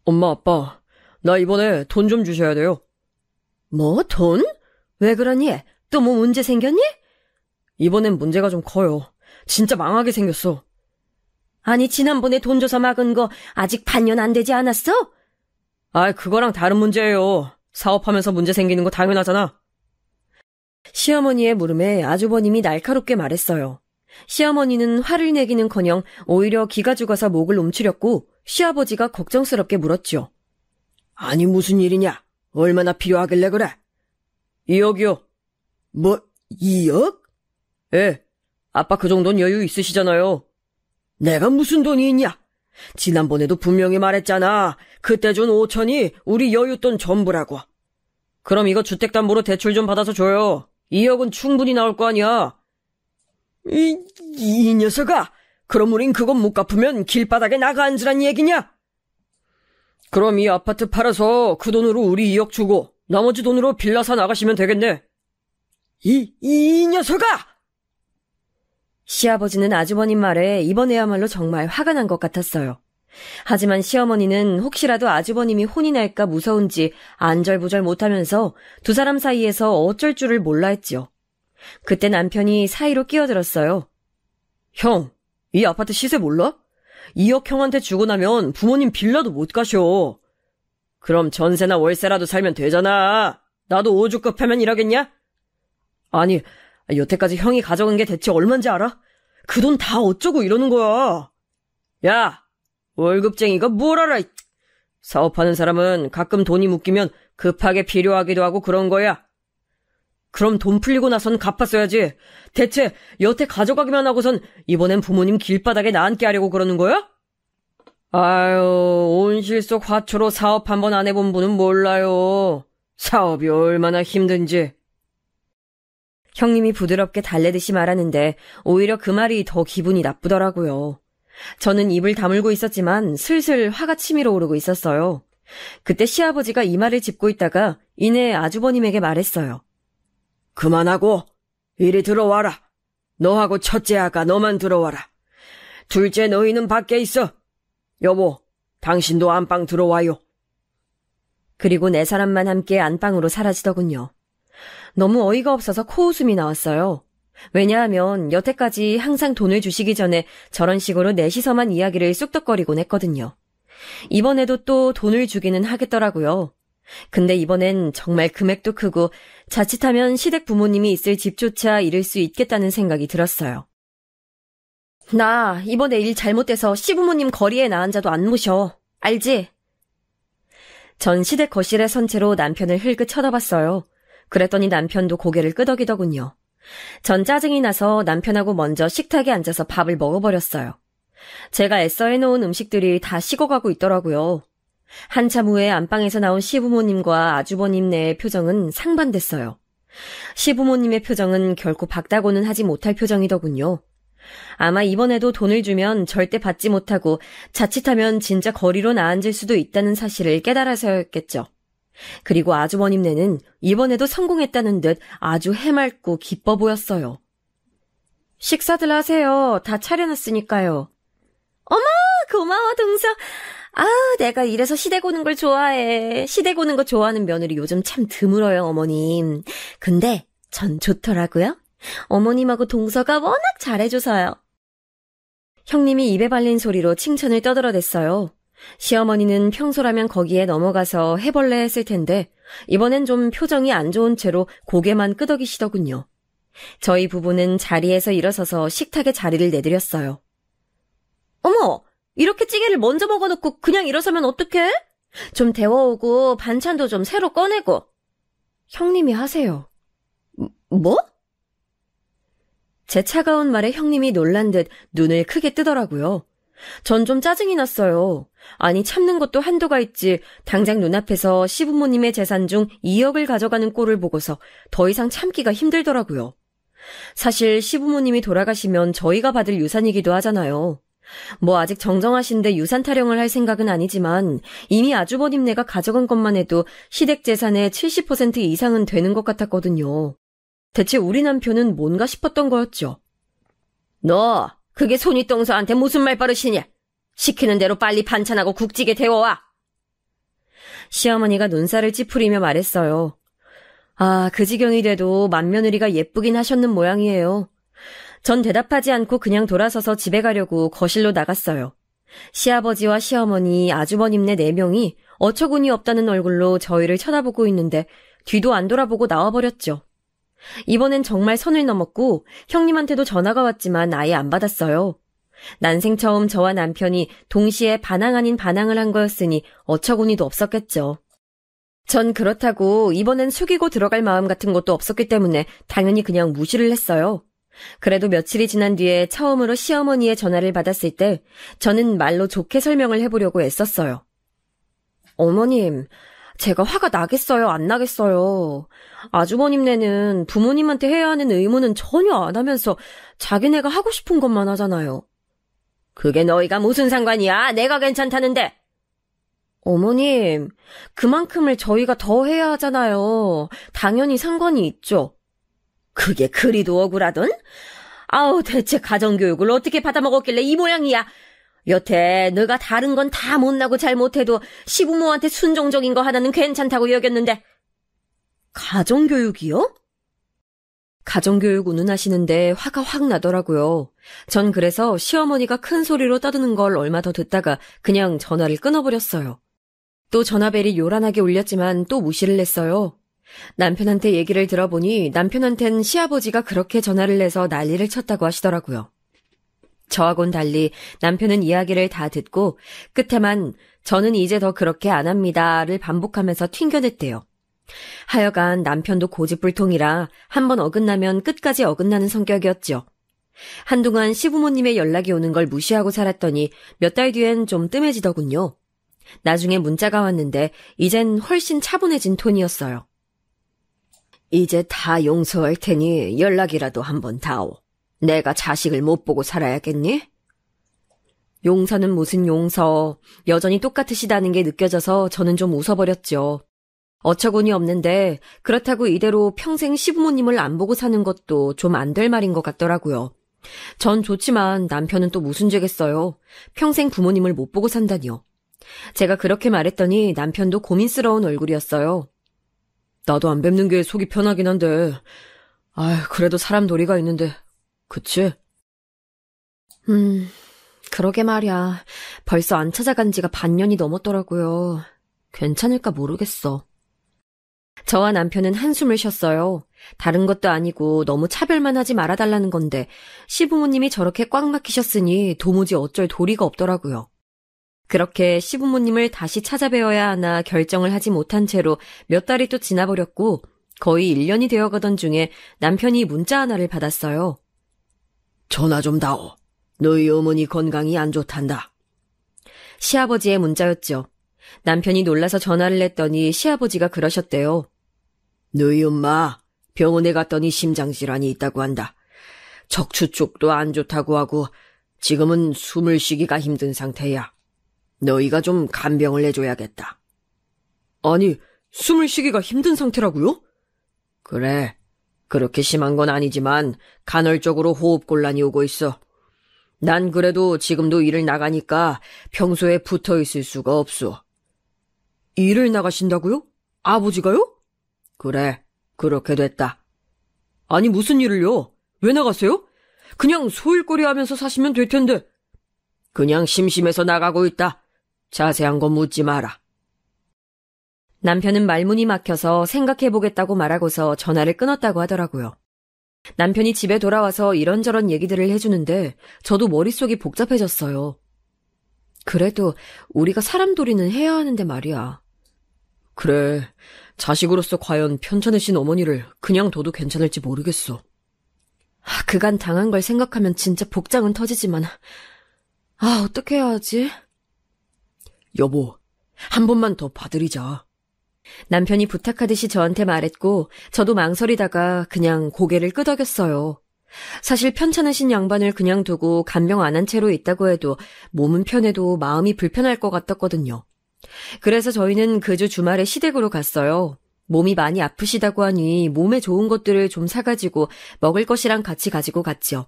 D: 엄마, 아빠, 나 이번에 돈 좀 주셔야 돼요.
B: 뭐, 돈? 왜 그러니? 또 뭐 문제 생겼니?
D: 이번엔 문제가 좀 커요. 진짜 망하게 생겼어.
B: 아니, 지난번에 돈 줘서 막은 거 아직 반년 안 되지 않았어?
D: 그거랑 다른 문제예요. 사업하면서 문제 생기는 거 당연하잖아.
B: 시어머니의 물음에 아주버님이 날카롭게 말했어요. 시어머니는 화를 내기는커녕 오히려 기가 죽어서 목을 움츠렸고 시아버지가 걱정스럽게 물었죠.
D: 아니 무슨 일이냐? 얼마나 필요하길래 그래? 2억이요. 뭐 2억? 예. 아빠 그 정도는 여유 있으시잖아요. 내가 무슨 돈이 있냐? 지난번에도 분명히 말했잖아. 그때 준 5천이 우리 여윳돈 전부라고. 그럼 이거 주택담보로 대출 좀 받아서 줘요. 2억은 충분히 나올 거 아니야. 이 녀석아! 그럼 우린 그건 못 갚으면 길바닥에 나가 앉으란 얘기냐? 그럼 이 아파트 팔아서 그 돈으로 우리 2억 주고 나머지 돈으로 빌라 사 나가시면 되겠네. 이 녀석아!
B: 시아버지는 아주버님 말에 이번에야말로 정말 화가 난 것 같았어요. 하지만 시어머니는 혹시라도 아주버님이 혼이 날까 무서운지 안절부절 못하면서 두 사람 사이에서 어쩔 줄을 몰라 했지요. 그때 남편이 사이로 끼어들었어요.
D: 형, 이 아파트 시세 몰라? 2억 형한테 주고 나면 부모님 빌라도 못 가셔. 그럼 전세나 월세라도 살면 되잖아. 나도 오죽급 하면 일하겠냐? 아니, 여태까지 형이 가져간 게 대체 얼만지 알아? 그 돈 다 어쩌고 이러는 거야. 야, 월급쟁이가 뭘 알아. 사업하는 사람은 가끔 돈이 묶이면 급하게 필요하기도 하고 그런 거야. 그럼 돈 풀리고 나선 갚았어야지. 대체 여태 가져가기만 하고선 이번엔 부모님 길바닥에 나앉게 하려고 그러는 거야? 아유, 온실속 화초로 사업 한번 안 해본 분은 몰라요. 사업이 얼마나 힘든지.
B: 형님이 부드럽게 달래듯이 말하는데 오히려 그 말이 더 기분이 나쁘더라고요. 저는 입을 다물고 있었지만 슬슬 화가 치밀어 오르고 있었어요. 그때 시아버지가 이 말을 짚고 있다가 이내 아주버님에게 말했어요.
D: 그만하고 이리 들어와라. 너하고 첫째 아가 너만 들어와라. 둘째 너희는 밖에 있어. 여보, 당신도 안방 들어와요.
B: 그리고 네 사람만 함께 안방으로 사라지더군요. 너무 어이가 없어서 코웃음이 나왔어요. 왜냐하면 여태까지 항상 돈을 주시기 전에 저런 식으로 넷이서만 이야기를 쑥덕거리곤 했거든요. 이번에도 또 돈을 주기는 하겠더라고요. 근데 이번엔 정말 금액도 크고 자칫하면 시댁 부모님이 있을 집조차 잃을 수 있겠다는 생각이 들었어요. 나 이번에 일 잘못돼서 시부모님 거리에 나앉아도 안 모셔. 알지? 전 시댁 거실에 선 채로 남편을 흘끗 쳐다봤어요. 그랬더니 남편도 고개를 끄덕이더군요. 전 짜증이 나서 남편하고 먼저 식탁에 앉아서 밥을 먹어버렸어요. 제가 애써 해놓은 음식들이 다 식어가고 있더라고요. 한참 후에 안방에서 나온 시부모님과 아주버님네의 표정은 상반됐어요. 시부모님의 표정은 결코 박다고는 하지 못할 표정이더군요. 아마 이번에도 돈을 주면 절대 받지 못하고 자칫하면 진짜 거리로 나앉을 수도 있다는 사실을 깨달아서였겠죠. 그리고 아주버님네는 이번에도 성공했다는 듯 아주 해맑고 기뻐 보였어요. 식사들 하세요. 다 차려놨으니까요. 어머, 고마워 동서. 아, 내가 이래서 시댁 오는 걸 좋아해. 시댁 오는 거 좋아하는 며느리 요즘 참 드물어요, 어머님. 근데 전 좋더라고요. 어머님하고 동서가 워낙 잘해줘서요. 형님이 입에 발린 소리로 칭찬을 떠들어댔어요. 시어머니는 평소라면 거기에 넘어가서 해벌레 했을 텐데 이번엔 좀 표정이 안 좋은 채로 고개만 끄덕이시더군요. 저희 부부는 자리에서 일어서서 식탁에 자리를 내드렸어요. 어머! 이렇게 찌개를 먼저 먹어놓고 그냥 일어서면 어떡해? 좀 데워오고 반찬도 좀 새로 꺼내고. 형님이 하세요. 뭐? 제 차가운 말에 형님이 놀란 듯 눈을 크게 뜨더라고요. 전 좀 짜증이 났어요. 아니 참는 것도 한도가 있지 당장 눈앞에서 시부모님의 재산 중 2억을 가져가는 꼴을 보고서 더 이상 참기가 힘들더라고요. 사실 시부모님이 돌아가시면 저희가 받을 유산이기도 하잖아요. 뭐 아직 정정하신데 유산 타령을 할 생각은 아니지만 이미 아주버님네가 가져간 것만 해도 시댁 재산의 70% 이상은 되는 것 같았거든요. 대체 우리 남편은 뭔가 싶었던 거였죠. 너 그게 손윗동서한테 무슨 말버릇이냐? 시키는 대로 빨리 반찬하고 국찌개 데워와. 시어머니가 눈살을 찌푸리며 말했어요. 아, 그 지경이 돼도 맏며느리가 예쁘긴 하셨는 모양이에요. 전 대답하지 않고 그냥 돌아서서 집에 가려고 거실로 나갔어요. 시아버지와 시어머니, 아주버님네 4명이 어처구니 없다는 얼굴로 저희를 쳐다보고 있는데 뒤도 안 돌아보고 나와버렸죠. 이번엔 정말 선을 넘었고 형님한테도 전화가 왔지만 아예 안 받았어요. 난생 처음 저와 남편이 동시에 반항 아닌 반항을 한 거였으니 어처구니도 없었겠죠. 전 그렇다고 이번엔 숙이고 들어갈 마음 같은 것도 없었기 때문에 당연히 그냥 무시를 했어요. 그래도 며칠이 지난 뒤에 처음으로 시어머니의 전화를 받았을 때 저는 말로 좋게 설명을 해보려고 애썼어요. 어머님, 제가 화가 나겠어요, 안 나겠어요. 아주버님네는 부모님한테 해야 하는 의무는 전혀 안 하면서 자기네가 하고 싶은 것만 하잖아요. 그게 너희가 무슨 상관이야? 내가 괜찮다는데. 어머님, 그만큼을 저희가 더 해야 하잖아요. 당연히 상관이 있죠. 그게 그리도 억울하던? 아우, 대체 가정교육을 어떻게 받아먹었길래 이 모양이야. 여태 너가 다른 건 다 못나고 잘못해도 시부모한테 순종적인 거 하나는 괜찮다고 여겼는데. 가정교육이요? 가정교육 운운하시는데 화가 확 나더라고요. 전 그래서 시어머니가 큰 소리로 떠드는 걸 얼마 더 듣다가 그냥 전화를 끊어버렸어요. 또 전화벨이 요란하게 울렸지만 또 무시를 했어요. 남편한테 얘기를 들어보니 남편한텐 시아버지가 그렇게 전화를 내서 난리를 쳤다고 하시더라고요. 저하고는 달리 남편은 이야기를 다 듣고 끝에만 저는 이제 더 그렇게 안 합니다를 반복하면서 튕겨냈대요. 하여간 남편도 고집불통이라 한번 어긋나면 끝까지 어긋나는 성격이었죠. 한동안 시부모님의 연락이 오는 걸 무시하고 살았더니 몇 달 뒤엔 좀 뜸해지더군요. 나중에 문자가 왔는데 이젠 훨씬 차분해진 톤이었어요. 이제 다 용서할 테니 연락이라도 한번 다오. 내가 자식을 못 보고 살아야겠니? 용서는 무슨 용서. 여전히 똑같으시다는 게 느껴져서 저는 좀 웃어버렸죠. 어처구니 없는데 그렇다고 이대로 평생 시부모님을 안 보고 사는 것도 좀 안 될 말인 것 같더라고요. 전 좋지만 남편은 또 무슨 죄겠어요. 평생 부모님을 못 보고 산다니요. 제가 그렇게 말했더니 남편도 고민스러운 얼굴이었어요. 나도 안 뵙는 게 속이 편하긴 한데 그래도 사람 도리가 있는데 그치? 그러게 말이야. 벌써 안 찾아간 지가 반년이 넘었더라고요. 괜찮을까 모르겠어. 저와 남편은 한숨을 쉬었어요. 다른 것도 아니고 너무 차별만 하지 말아달라는 건데 시부모님이 저렇게 꽉 막히셨으니 도무지 어쩔 도리가 없더라고요. 그렇게 시부모님을 다시 찾아뵈어야 하나 결정을 하지 못한 채로 몇 달이 또 지나버렸고 거의 1년이 되어가던 중에 남편이 문자 하나를 받았어요. 전화 좀 다오. 너희 어머니 건강이 안 좋단다. 시아버지의 문자였죠. 남편이 놀라서 전화를 했더니 시아버지가 그러셨대요. 너희 엄마 병원에 갔더니 심장질환이 있다고 한다. 척추 쪽도 안 좋다고 하고 지금은 숨을 쉬기가 힘든 상태야. 너희가 좀 간병을 해줘야겠다. 아니, 숨을 쉬기가 힘든 상태라고요? 그래. 그렇게 심한 건 아니지만 간헐적으로 호흡곤란이 오고 있어.
D: 난 그래도 지금도 일을 나가니까 평소에 붙어 있을 수가 없어. 일을 나가신다고요? 아버지가요? 그래, 그렇게 됐다. 아니, 무슨 일을요? 왜 나가세요? 그냥 소일거리 하면서 사시면 될 텐데. 그냥 심심해서 나가고 있다. 자세한 건 묻지 마라.
B: 남편은 말문이 막혀서 생각해보겠다고 말하고서 전화를 끊었다고 하더라고요. 남편이 집에 돌아와서 이런저런 얘기들을 해주는데 저도 머릿속이 복잡해졌어요. 그래도 우리가 사람돌이는 해야 하는데 말이야.
D: 그래, 자식으로서 과연 편찮으신 어머니를 그냥 둬도 괜찮을지 모르겠어.
B: 그간 당한 걸 생각하면 진짜 복장은 터지지만 어떻게 해야 하지?
D: 여보, 한 번만 더 봐드리자.
B: 남편이 부탁하듯이 저한테 말했고 저도 망설이다가 그냥 고개를 끄덕였어요. 사실 편찮으신 양반을 그냥 두고 간병 안 한 채로 있다고 해도 몸은 편해도 마음이 불편할 것 같았거든요. 그래서 저희는 그 주 주말에 시댁으로 갔어요. 몸이 많이 아프시다고 하니 몸에 좋은 것들을 좀 사가지고 먹을 것이랑 같이 가지고 갔죠.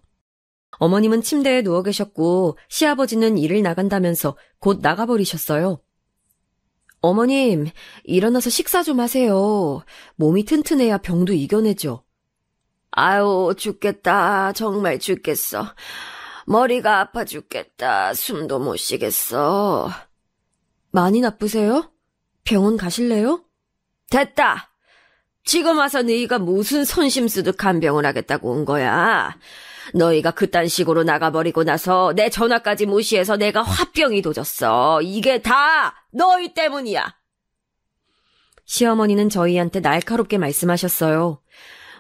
B: 어머님은 침대에 누워 계셨고 시아버지는 일을 나간다면서 곧 나가버리셨어요. 어머님, 일어나서 식사 좀 하세요. 몸이 튼튼해야 병도 이겨내죠.
C: 아유, 죽겠다. 정말 죽겠어. 머리가 아파 죽겠다. 숨도 못 쉬겠어.
B: 많이 나쁘세요? 병원 가실래요?
C: 됐다. 지금 와서 너희가 무슨 선심쓰듯 간병을 하겠다고 온 거야. 너희가 그딴 식으로 나가버리고 나서 내 전화까지 무시해서 내가 화병이 도졌어. 이게 다 너희 때문이야.
B: 시어머니는 저희한테 날카롭게 말씀하셨어요.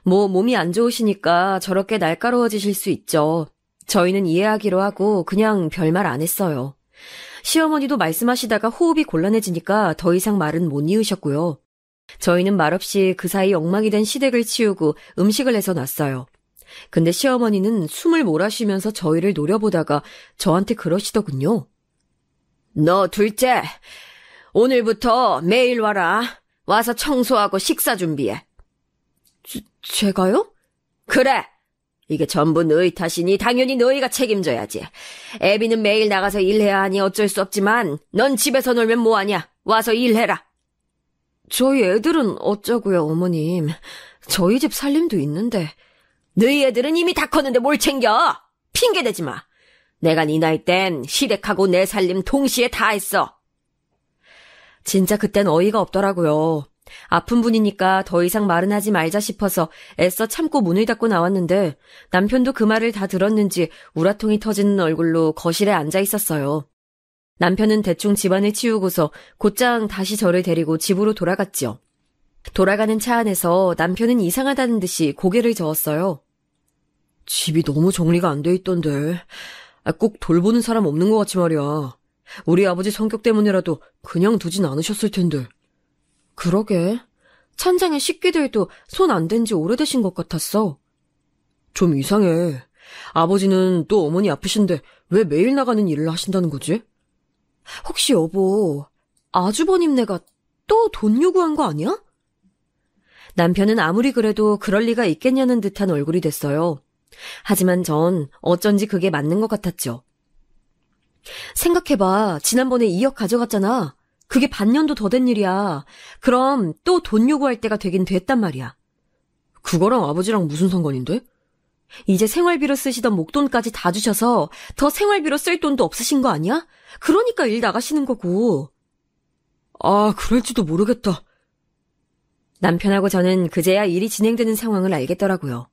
B: 몸이 안 좋으시니까 저렇게 날카로워지실 수 있죠. 저희는 이해하기로 하고 그냥 별말 안 했어요. 시어머니도 말씀하시다가 호흡이 곤란해지니까 더 이상 말은 못 이으셨고요. 저희는 말없이 그 사이 엉망이 된 시댁을 치우고 음식을 해서 놨어요. 근데 시어머니는 숨을 몰아쉬면서 저희를 노려보다가 저한테 그러시더군요.
C: 너 둘째, 오늘부터 매일 와라. 와서 청소하고 식사 준비해.
B: 제가요?
C: 그래. 이게 전부 너희 탓이니 당연히 너희가 책임져야지. 애비는 매일 나가서 일해야 하니 어쩔 수 없지만 넌 집에서 놀면 뭐하냐. 와서 일해라.
B: 저희 애들은 어쩌고요, 어머님. 저희 집 살림도 있는데.
C: 너희 애들은 이미 다 컸는데 뭘 챙겨? 핑계대지 마. 내가 네 나이 땐 시댁하고 내 살림 동시에 다 했어.
B: 진짜 그땐 어이가 없더라고요. 아픈 분이니까 더 이상 말은 하지 말자 싶어서 애써 참고 문을 닫고 나왔는데 남편도 그 말을 다 들었는지 우라통이 터지는 얼굴로 거실에 앉아 있었어요. 남편은 대충 집안을 치우고서 곧장 다시 저를 데리고 집으로 돌아갔죠. 돌아가는 차 안에서 남편은 이상하다는 듯이 고개를 저었어요.
D: 집이 너무 정리가 안 돼 있던데. 꼭 돌보는 사람 없는 것 같지 말이야. 우리 아버지 성격 때문이라도 그냥 두진 않으셨을 텐데.
B: 그러게. 찬장에 식기들도 손 안 댄 지 오래되신 것 같았어.
D: 좀 이상해. 아버지는 또 어머니 아프신데 왜 매일 나가는 일을 하신다는 거지?
B: 혹시 여보, 아주버님네가 또 돈 요구한 거 아니야? 남편은 아무리 그래도 그럴 리가 있겠냐는 듯한 얼굴이 됐어요. 하지만 전 어쩐지 그게 맞는 것 같았죠. 생각해봐. 지난번에 2억 가져갔잖아. 그게 반년도 더 된 일이야. 그럼 또 돈 요구할 때가 되긴 됐단 말이야.
D: 그거랑 아버지랑 무슨 상관인데?
B: 이제 생활비로 쓰시던 목돈까지 다 주셔서 더 생활비로 쓸 돈도 없으신 거 아니야? 그러니까 일 나가시는 거고.
D: 그럴지도 모르겠다.
B: 남편하고 저는 그제야 일이 진행되는 상황을 알겠더라고요.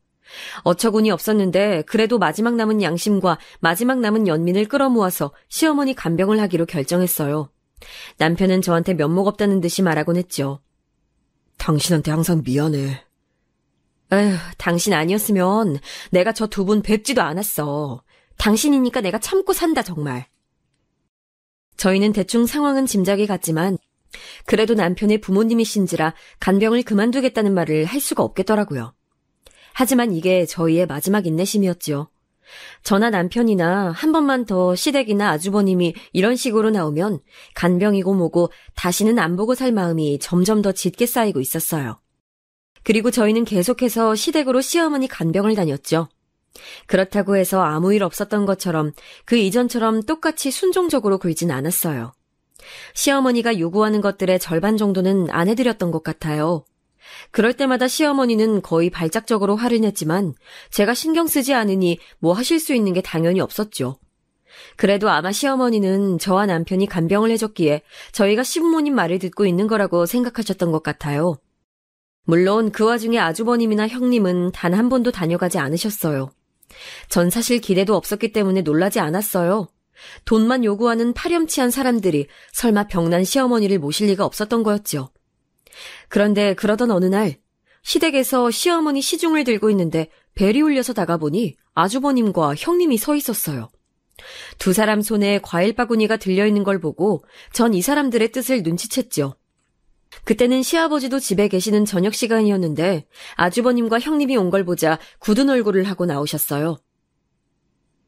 B: 어처구니 없었는데 그래도 마지막 남은 양심과 마지막 남은 연민을 끌어모아서 시어머니 간병을 하기로 결정했어요. 남편은 저한테 면목 없다는 듯이 말하곤 했죠.
D: 당신한테 항상 미안해.
B: 에휴, 당신 아니었으면 내가 저 두 분 뵙지도 않았어. 당신이니까 내가 참고 산다 정말. 저희는 대충 상황은 짐작이 갔지만 그래도 남편의 부모님이신지라 간병을 그만두겠다는 말을 할 수가 없겠더라고요. 하지만 이게 저희의 마지막 인내심이었죠. 저나 남편이나 한 번만 더 시댁이나 아주버님이 이런 식으로 나오면 간병이고 뭐고 다시는 안 보고 살 마음이 점점 더 짙게 쌓이고 있었어요. 그리고 저희는 계속해서 시댁으로 시어머니 간병을 다녔죠. 그렇다고 해서 아무 일 없었던 것처럼 그 이전처럼 똑같이 순종적으로 굴진 않았어요. 시어머니가 요구하는 것들의 절반 정도는 안 해드렸던 것 같아요. 그럴 때마다 시어머니는 거의 발작적으로 화를 냈지만 제가 신경 쓰지 않으니 뭐 하실 수 있는 게 당연히 없었죠. 그래도 아마 시어머니는 저와 남편이 간병을 해줬기에 저희가 시부모님 말을 듣고 있는 거라고 생각하셨던 것 같아요. 물론 그 와중에 아주버님이나 형님은 단 한 번도 다녀가지 않으셨어요. 전 사실 기대도 없었기 때문에 놀라지 않았어요. 돈만 요구하는 파렴치한 사람들이 설마 병난 시어머니를 모실 리가 없었던 거였죠. 그런데 그러던 어느 날 시댁에서 시어머니 시중을 들고 있는데 벨이 울려서 나가보니 아주버님과 형님이 서 있었어요. 두 사람 손에 과일 바구니가 들려있는 걸 보고 전 이 사람들의 뜻을 눈치챘죠. 그때는 시아버지도 집에 계시는 저녁 시간이었는데 아주버님과 형님이 온 걸 보자 굳은 얼굴을 하고 나오셨어요.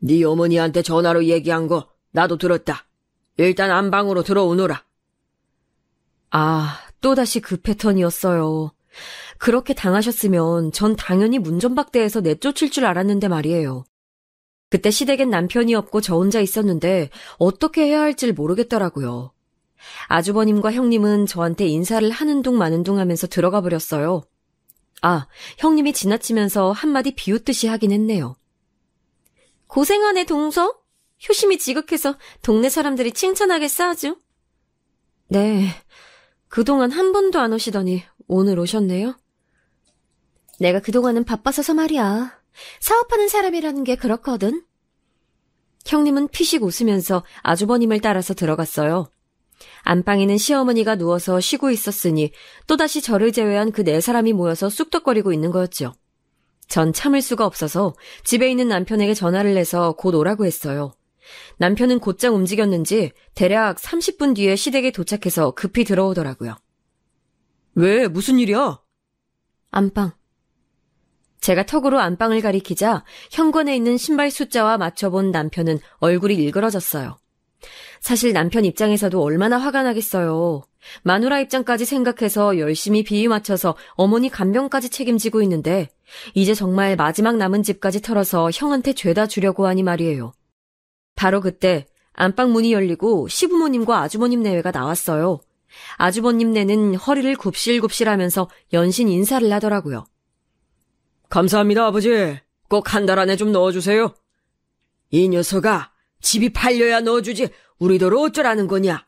D: 네 어머니한테 전화로 얘기한 거 나도 들었다. 일단 안방으로 들어오너라.
B: 아, 또다시 그 패턴이었어요. 그렇게 당하셨으면 전 당연히 문전박대해서 내쫓을 줄 알았는데 말이에요. 그때 시댁엔 남편이 없고 저 혼자 있었는데 어떻게 해야 할지를 모르겠더라고요. 아주버님과 형님은 저한테 인사를 하는 둥 마는 둥 하면서 들어가 버렸어요. 아, 형님이 지나치면서 한마디 비웃듯이 하긴 했네요. 고생하네 동서? 효심이 지극해서 동네 사람들이 칭찬하겠어 아주. 네, 그동안 한 번도 안 오시더니 오늘 오셨네요. 내가 그동안은 바빠서서 말이야. 사업하는 사람이라는 게 그렇거든. 형님은 피식 웃으면서 아주버님을 따라서 들어갔어요. 안방에는 시어머니가 누워서 쉬고 있었으니 또다시 저를 제외한 그 네 사람이 모여서 쑥덕거리고 있는 거였죠. 전 참을 수가 없어서 집에 있는 남편에게 전화를 해서 곧 오라고 했어요. 남편은 곧장 움직였는지 대략 30분 뒤에 시댁에 도착해서 급히 들어오더라고요.
D: 왜? 무슨 일이야?
B: 안방. 제가 턱으로 안방을 가리키자 현관에 있는 신발 숫자와 맞춰본 남편은 얼굴이 일그러졌어요. 사실 남편 입장에서도 얼마나 화가 나겠어요. 마누라 입장까지 생각해서 열심히 비위 맞춰서 어머니 간병까지 책임지고 있는데 이제 정말 마지막 남은 집까지 털어서 형한테 죄다 주려고 하니 말이에요. 바로 그때 안방 문이 열리고 시부모님과 아주버님 내외가 나왔어요. 아주버님네는 허리를 굽실굽실하면서 연신 인사를 하더라고요.
D: 감사합니다, 아버지. 꼭 한 달 안에 좀 넣어주세요. 이 녀석아, 집이 팔려야 넣어주지 우리더러 어쩌라는 거냐.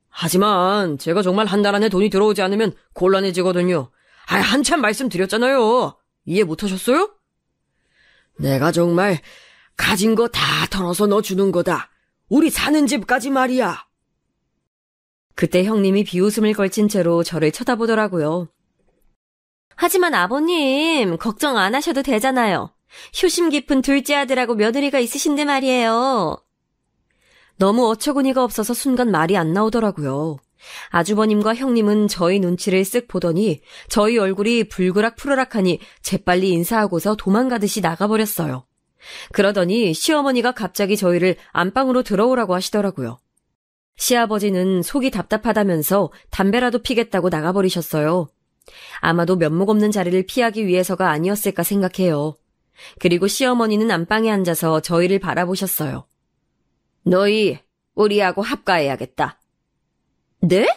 D: 하지만 제가 정말 한 달 안에 돈이 들어오지 않으면 곤란해지거든요. 한참 말씀드렸잖아요. 이해 못하셨어요? 내가 정말 가진 거 다 털어서 넣어주는 거다. 우리 사는 집까지 말이야.
B: 그때 형님이 비웃음을 걸친 채로 저를 쳐다보더라고요. 하지만 아버님, 걱정 안 하셔도 되잖아요. 효심 깊은 둘째 아들하고 며느리가 있으신데 말이에요. 너무 어처구니가 없어서 순간 말이 안 나오더라고요. 아주버님과 형님은 저희 눈치를 쓱 보더니 저희 얼굴이 불그락 푸르락하니 재빨리 인사하고서 도망가듯이 나가버렸어요. 그러더니 시어머니가 갑자기 저희를 안방으로 들어오라고 하시더라고요. 시아버지는 속이 답답하다면서 담배라도 피겠다고 나가버리셨어요. 아마도 면목 없는 자리를 피하기 위해서가 아니었을까 생각해요. 그리고 시어머니는 안방에 앉아서 저희를 바라보셨어요.
C: 너희 우리하고 합가해야겠다.
B: 네?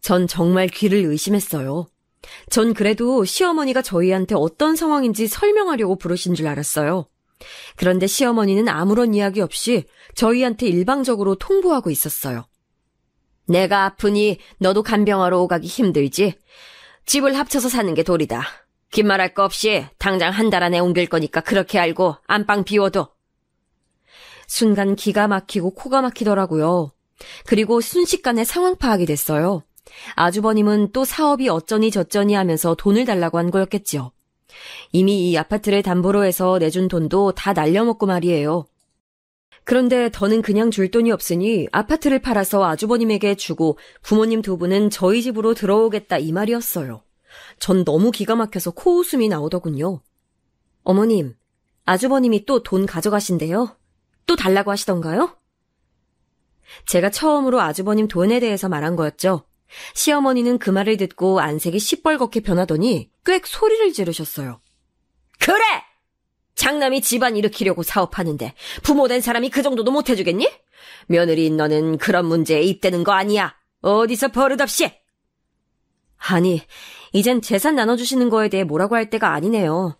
B: 전 정말 귀를 의심했어요. 전 그래도 시어머니가 저희한테 어떤 상황인지 설명하려고 부르신 줄 알았어요. 그런데 시어머니는 아무런 이야기 없이 저희한테 일방적으로 통보하고 있었어요.
C: 내가 아프니 너도 간병하러 오가기 힘들지? 집을 합쳐서 사는 게 도리다. 긴 말할 거 없이 당장 한 달 안에 옮길 거니까 그렇게 알고 안방 비워둬.
B: 순간 기가 막히고 코가 막히더라고요. 그리고 순식간에 상황 파악이 됐어요. 아주버님은 또 사업이 어쩌니 저쩌니 하면서 돈을 달라고 한 거였겠죠. 이미 이 아파트를 담보로 해서 내준 돈도 다 날려먹고 말이에요. 그런데 더는 그냥 줄 돈이 없으니 아파트를 팔아서 아주버님에게 주고 부모님 두 분은 저희 집으로 들어오겠다 이 말이었어요. 전 너무 기가 막혀서 코웃음이 나오더군요. 어머님, 아주버님이 또 돈 가져가신대요? 또 달라고 하시던가요? 제가 처음으로 아주버님 돈에 대해서 말한 거였죠. 시어머니는 그 말을 듣고 안색이 시뻘겋게 변하더니 꽥 소리를 지르셨어요.
C: 그래! 장남이 집안 일으키려고 사업하는데 부모 된 사람이 그 정도도 못 해주겠니? 며느리인 너는 그런 문제에 입대는 거 아니야. 어디서 버릇없이.
B: 아니, 이젠 재산 나눠주시는 거에 대해 뭐라고 할 때가 아니네요.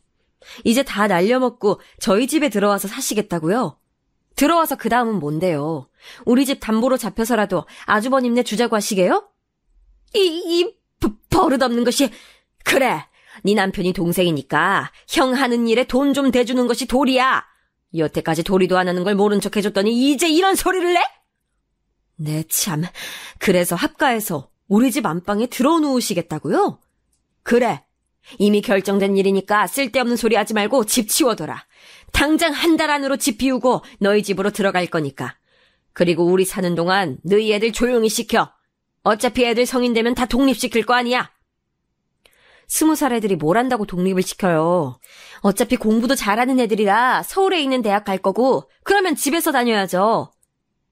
B: 이제 다 날려먹고 저희 집에 들어와서 사시겠다고요? 들어와서 그 다음은 뭔데요? 우리 집 담보로 잡혀서라도 아주버님네 주자고 하시게요?
C: 버릇없는 것이. 그래, 네 남편이 동생이니까 형 하는 일에 돈 좀 대주는 것이 도리야. 여태까지 도리도 안 하는 걸 모른 척 해줬더니 이제 이런 소리를 내?
B: 네, 참. 그래서 합가해서 우리 집 안방에 들어누우시겠다고요?
C: 그래, 이미 결정된 일이니까 쓸데없는 소리 하지 말고 집 치워둬라. 당장 한 달 안으로 집 비우고 너희 집으로 들어갈 거니까. 그리고 우리 사는 동안 너희 애들 조용히 시켜. 어차피 애들 성인 되면 다 독립시킬 거 아니야.
B: 20살 애들이 뭘 한다고 독립을 시켜요. 어차피 공부도 잘하는 애들이라 서울에 있는 대학 갈 거고, 그러면 집에서 다녀야죠.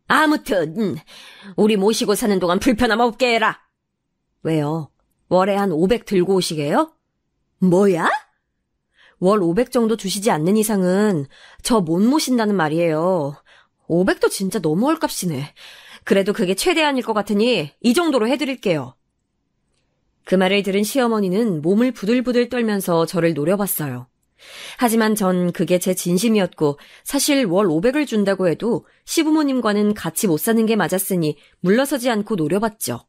C: 아무튼 우리 모시고 사는 동안 불편함 없게 해라.
B: 왜요? 월에 한 500 들고 오시게요?
C: 뭐야?
B: 월 500 정도 주시지 않는 이상은 저 못 모신다는 말이에요. 500도 진짜 너무 헐값이네. 그래도 그게 최대한일 것 같으니 이 정도로 해드릴게요. 그 말을 들은 시어머니는 몸을 부들부들 떨면서 저를 노려봤어요. 하지만 전 그게 제 진심이었고, 사실 월 500을 준다고 해도 시부모님과는 같이 못 사는 게 맞았으니 물러서지 않고 노려봤죠.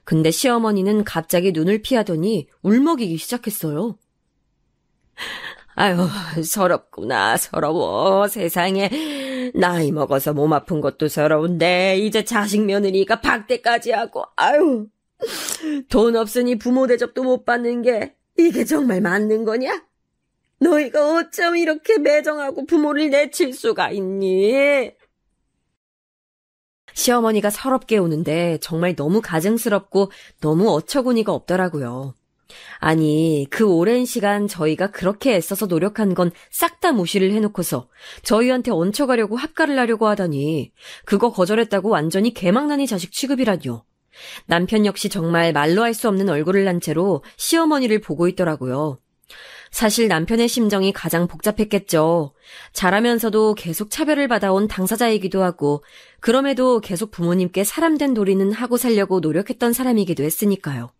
B: 근데 시어머니는 갑자기 눈을 피하더니 울먹이기 시작했어요.
C: 아유, 서럽구나, 서러워. 세상에. 나이 먹어서 몸 아픈 것도 서러운데 이제 자식 며느리가 박대까지 하고, 아유. 돈 없으니 부모 대접도 못 받는 게 이게 정말 맞는 거냐? 너희가 어쩜 이렇게 매정하고 부모를 내칠 수가 있니?
B: 시어머니가 서럽게 우는데 정말 너무 가증스럽고 너무 어처구니가 없더라고요. 아니, 그 오랜 시간 저희가 그렇게 애써서 노력한 건 싹 다 무시를 해놓고서 저희한테 얹혀가려고 합가를 하려고 하다니, 그거 거절했다고 완전히 개망나니 자식 취급이라뇨. 남편 역시 정말 말로 할 수 없는 얼굴을 난 채로 시어머니를 보고 있더라고요. 사실 남편의 심정이 가장 복잡했겠죠. 자라면서도 계속 차별을 받아온 당사자이기도 하고, 그럼에도 계속 부모님께 사람된 도리는 하고 살려고 노력했던 사람이기도 했으니까요.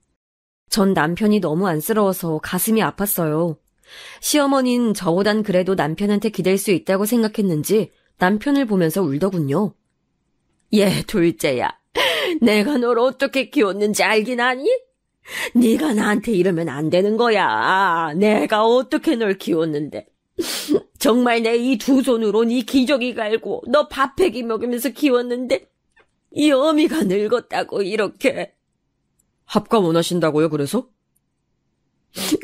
B: 전 남편이 너무 안쓰러워서 가슴이 아팠어요. 시어머니는 저보단 그래도 남편한테 기댈 수 있다고 생각했는지 남편을 보면서 울더군요.
C: 얘 둘째야, 내가 널 어떻게 키웠는지 알긴 아니? 네가 나한테 이러면 안 되는 거야. 내가 어떻게 널 키웠는데. 정말 내 이 두 손으로 네 기저귀 갈고 너 밥해기 먹이면서 키웠는데 이 어미가 늙었다고 이렇게.
D: 합가 원하신다고요, 그래서?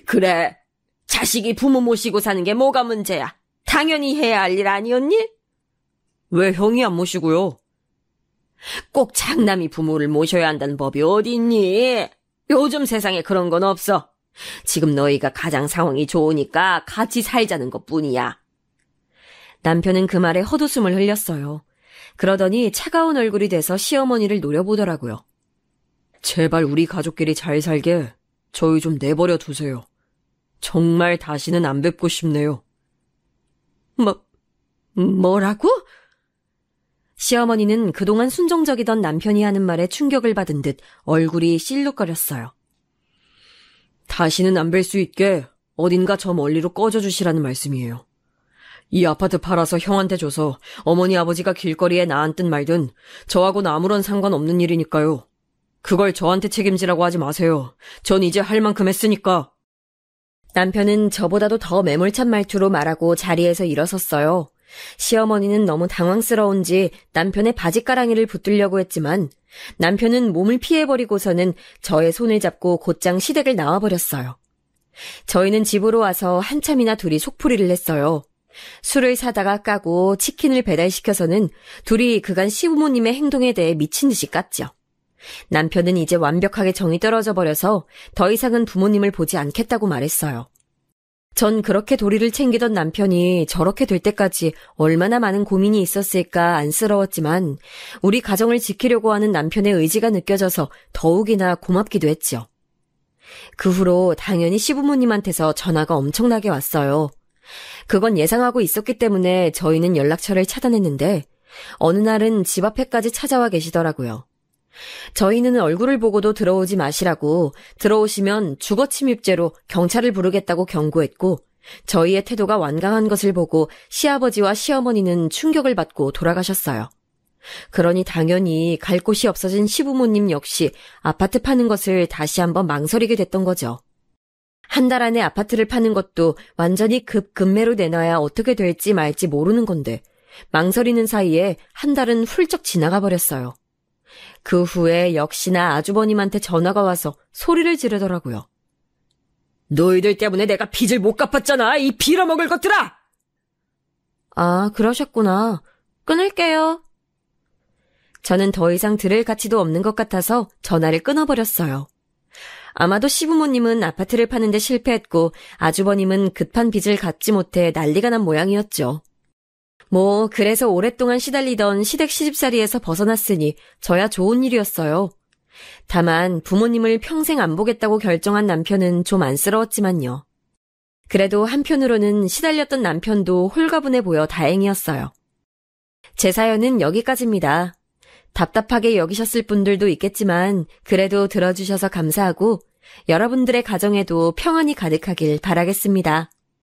C: 그래. 자식이 부모 모시고 사는 게 뭐가 문제야. 당연히 해야 할 일 아니었니?
D: 왜 형이 안 모시고요?
C: 꼭 장남이 부모를 모셔야 한다는 법이 어디 있니? 요즘 세상에 그런 건 없어. 지금 너희가 가장 상황이 좋으니까 같이 살자는 것뿐이야.
B: 남편은 그 말에 헛웃음을 흘렸어요. 그러더니 차가운 얼굴이 돼서 시어머니를 노려보더라고요.
D: 제발 우리 가족끼리 잘 살게 저희 좀 내버려 두세요. 정말 다시는 안 뵙고 싶네요.
C: 뭐라고?
B: 시어머니는 그동안 순종적이던 남편이 하는 말에 충격을 받은 듯 얼굴이 실룩거렸어요.
D: 다시는 안 뵐 수 있게 어딘가 저 멀리로 꺼져주시라는 말씀이에요. 이 아파트 팔아서 형한테 줘서 어머니 아버지가 길거리에 나앉든 말든 저하고는 아무런 상관없는 일이니까요. 그걸 저한테 책임지라고 하지 마세요. 전 이제 할 만큼 했으니까.
B: 남편은 저보다도 더 매몰찬 말투로 말하고 자리에서 일어섰어요. 시어머니는 너무 당황스러운지 남편의 바지가랑이를 붙들려고 했지만 남편은 몸을 피해버리고서는 저의 손을 잡고 곧장 시댁을 나와버렸어요. 저희는 집으로 와서 한참이나 둘이 속풀이를 했어요. 술을 사다가 까고 치킨을 배달시켜서는 둘이 그간 시부모님의 행동에 대해 미친 듯이 깠죠. 남편은 이제 완벽하게 정이 떨어져 버려서 더 이상은 부모님을 보지 않겠다고 말했어요. 전 그렇게 도리를 챙기던 남편이 저렇게 될 때까지 얼마나 많은 고민이 있었을까 안쓰러웠지만 우리 가정을 지키려고 하는 남편의 의지가 느껴져서 더욱이나 고맙기도 했죠. 그 후로 당연히 시부모님한테서 전화가 엄청나게 왔어요. 그건 예상하고 있었기 때문에 저희는 연락처를 차단했는데 어느 날은 집 앞에까지 찾아와 계시더라고요. 저희는 얼굴을 보고도 들어오지 마시라고, 들어오시면 주거침입죄로 경찰을 부르겠다고 경고했고, 저희의 태도가 완강한 것을 보고 시아버지와 시어머니는 충격을 받고 돌아가셨어요. 그러니 당연히 갈 곳이 없어진 시부모님 역시 아파트 파는 것을 다시 한번 망설이게 됐던 거죠. 한 달 안에 아파트를 파는 것도 완전히 급매로 내놔야 어떻게 될지 말지 모르는 건데 망설이는 사이에 한 달은 훌쩍 지나가 버렸어요. 그 후에 역시나 아주버님한테 전화가 와서 소리를 지르더라고요.
D: 너희들 때문에 내가 빚을 못 갚았잖아, 이 빌어먹을 것들아!
B: 아, 그러셨구나. 끊을게요. 저는 더 이상 들을 가치도 없는 것 같아서 전화를 끊어버렸어요. 아마도 시부모님은 아파트를 파는데 실패했고 아주버님은 급한 빚을 갚지 못해 난리가 난 모양이었죠. 그래서 오랫동안 시달리던 시댁 시집살이에서 벗어났으니 저야 좋은 일이었어요. 다만 부모님을 평생 안 보겠다고 결정한 남편은 좀 안쓰러웠지만요. 그래도 한편으로는 시달렸던 남편도 홀가분해 보여 다행이었어요. 제 사연은 여기까지입니다. 답답하게 여기셨을 분들도 있겠지만 그래도 들어주셔서 감사하고 여러분들의 가정에도 평안이 가득하길 바라겠습니다.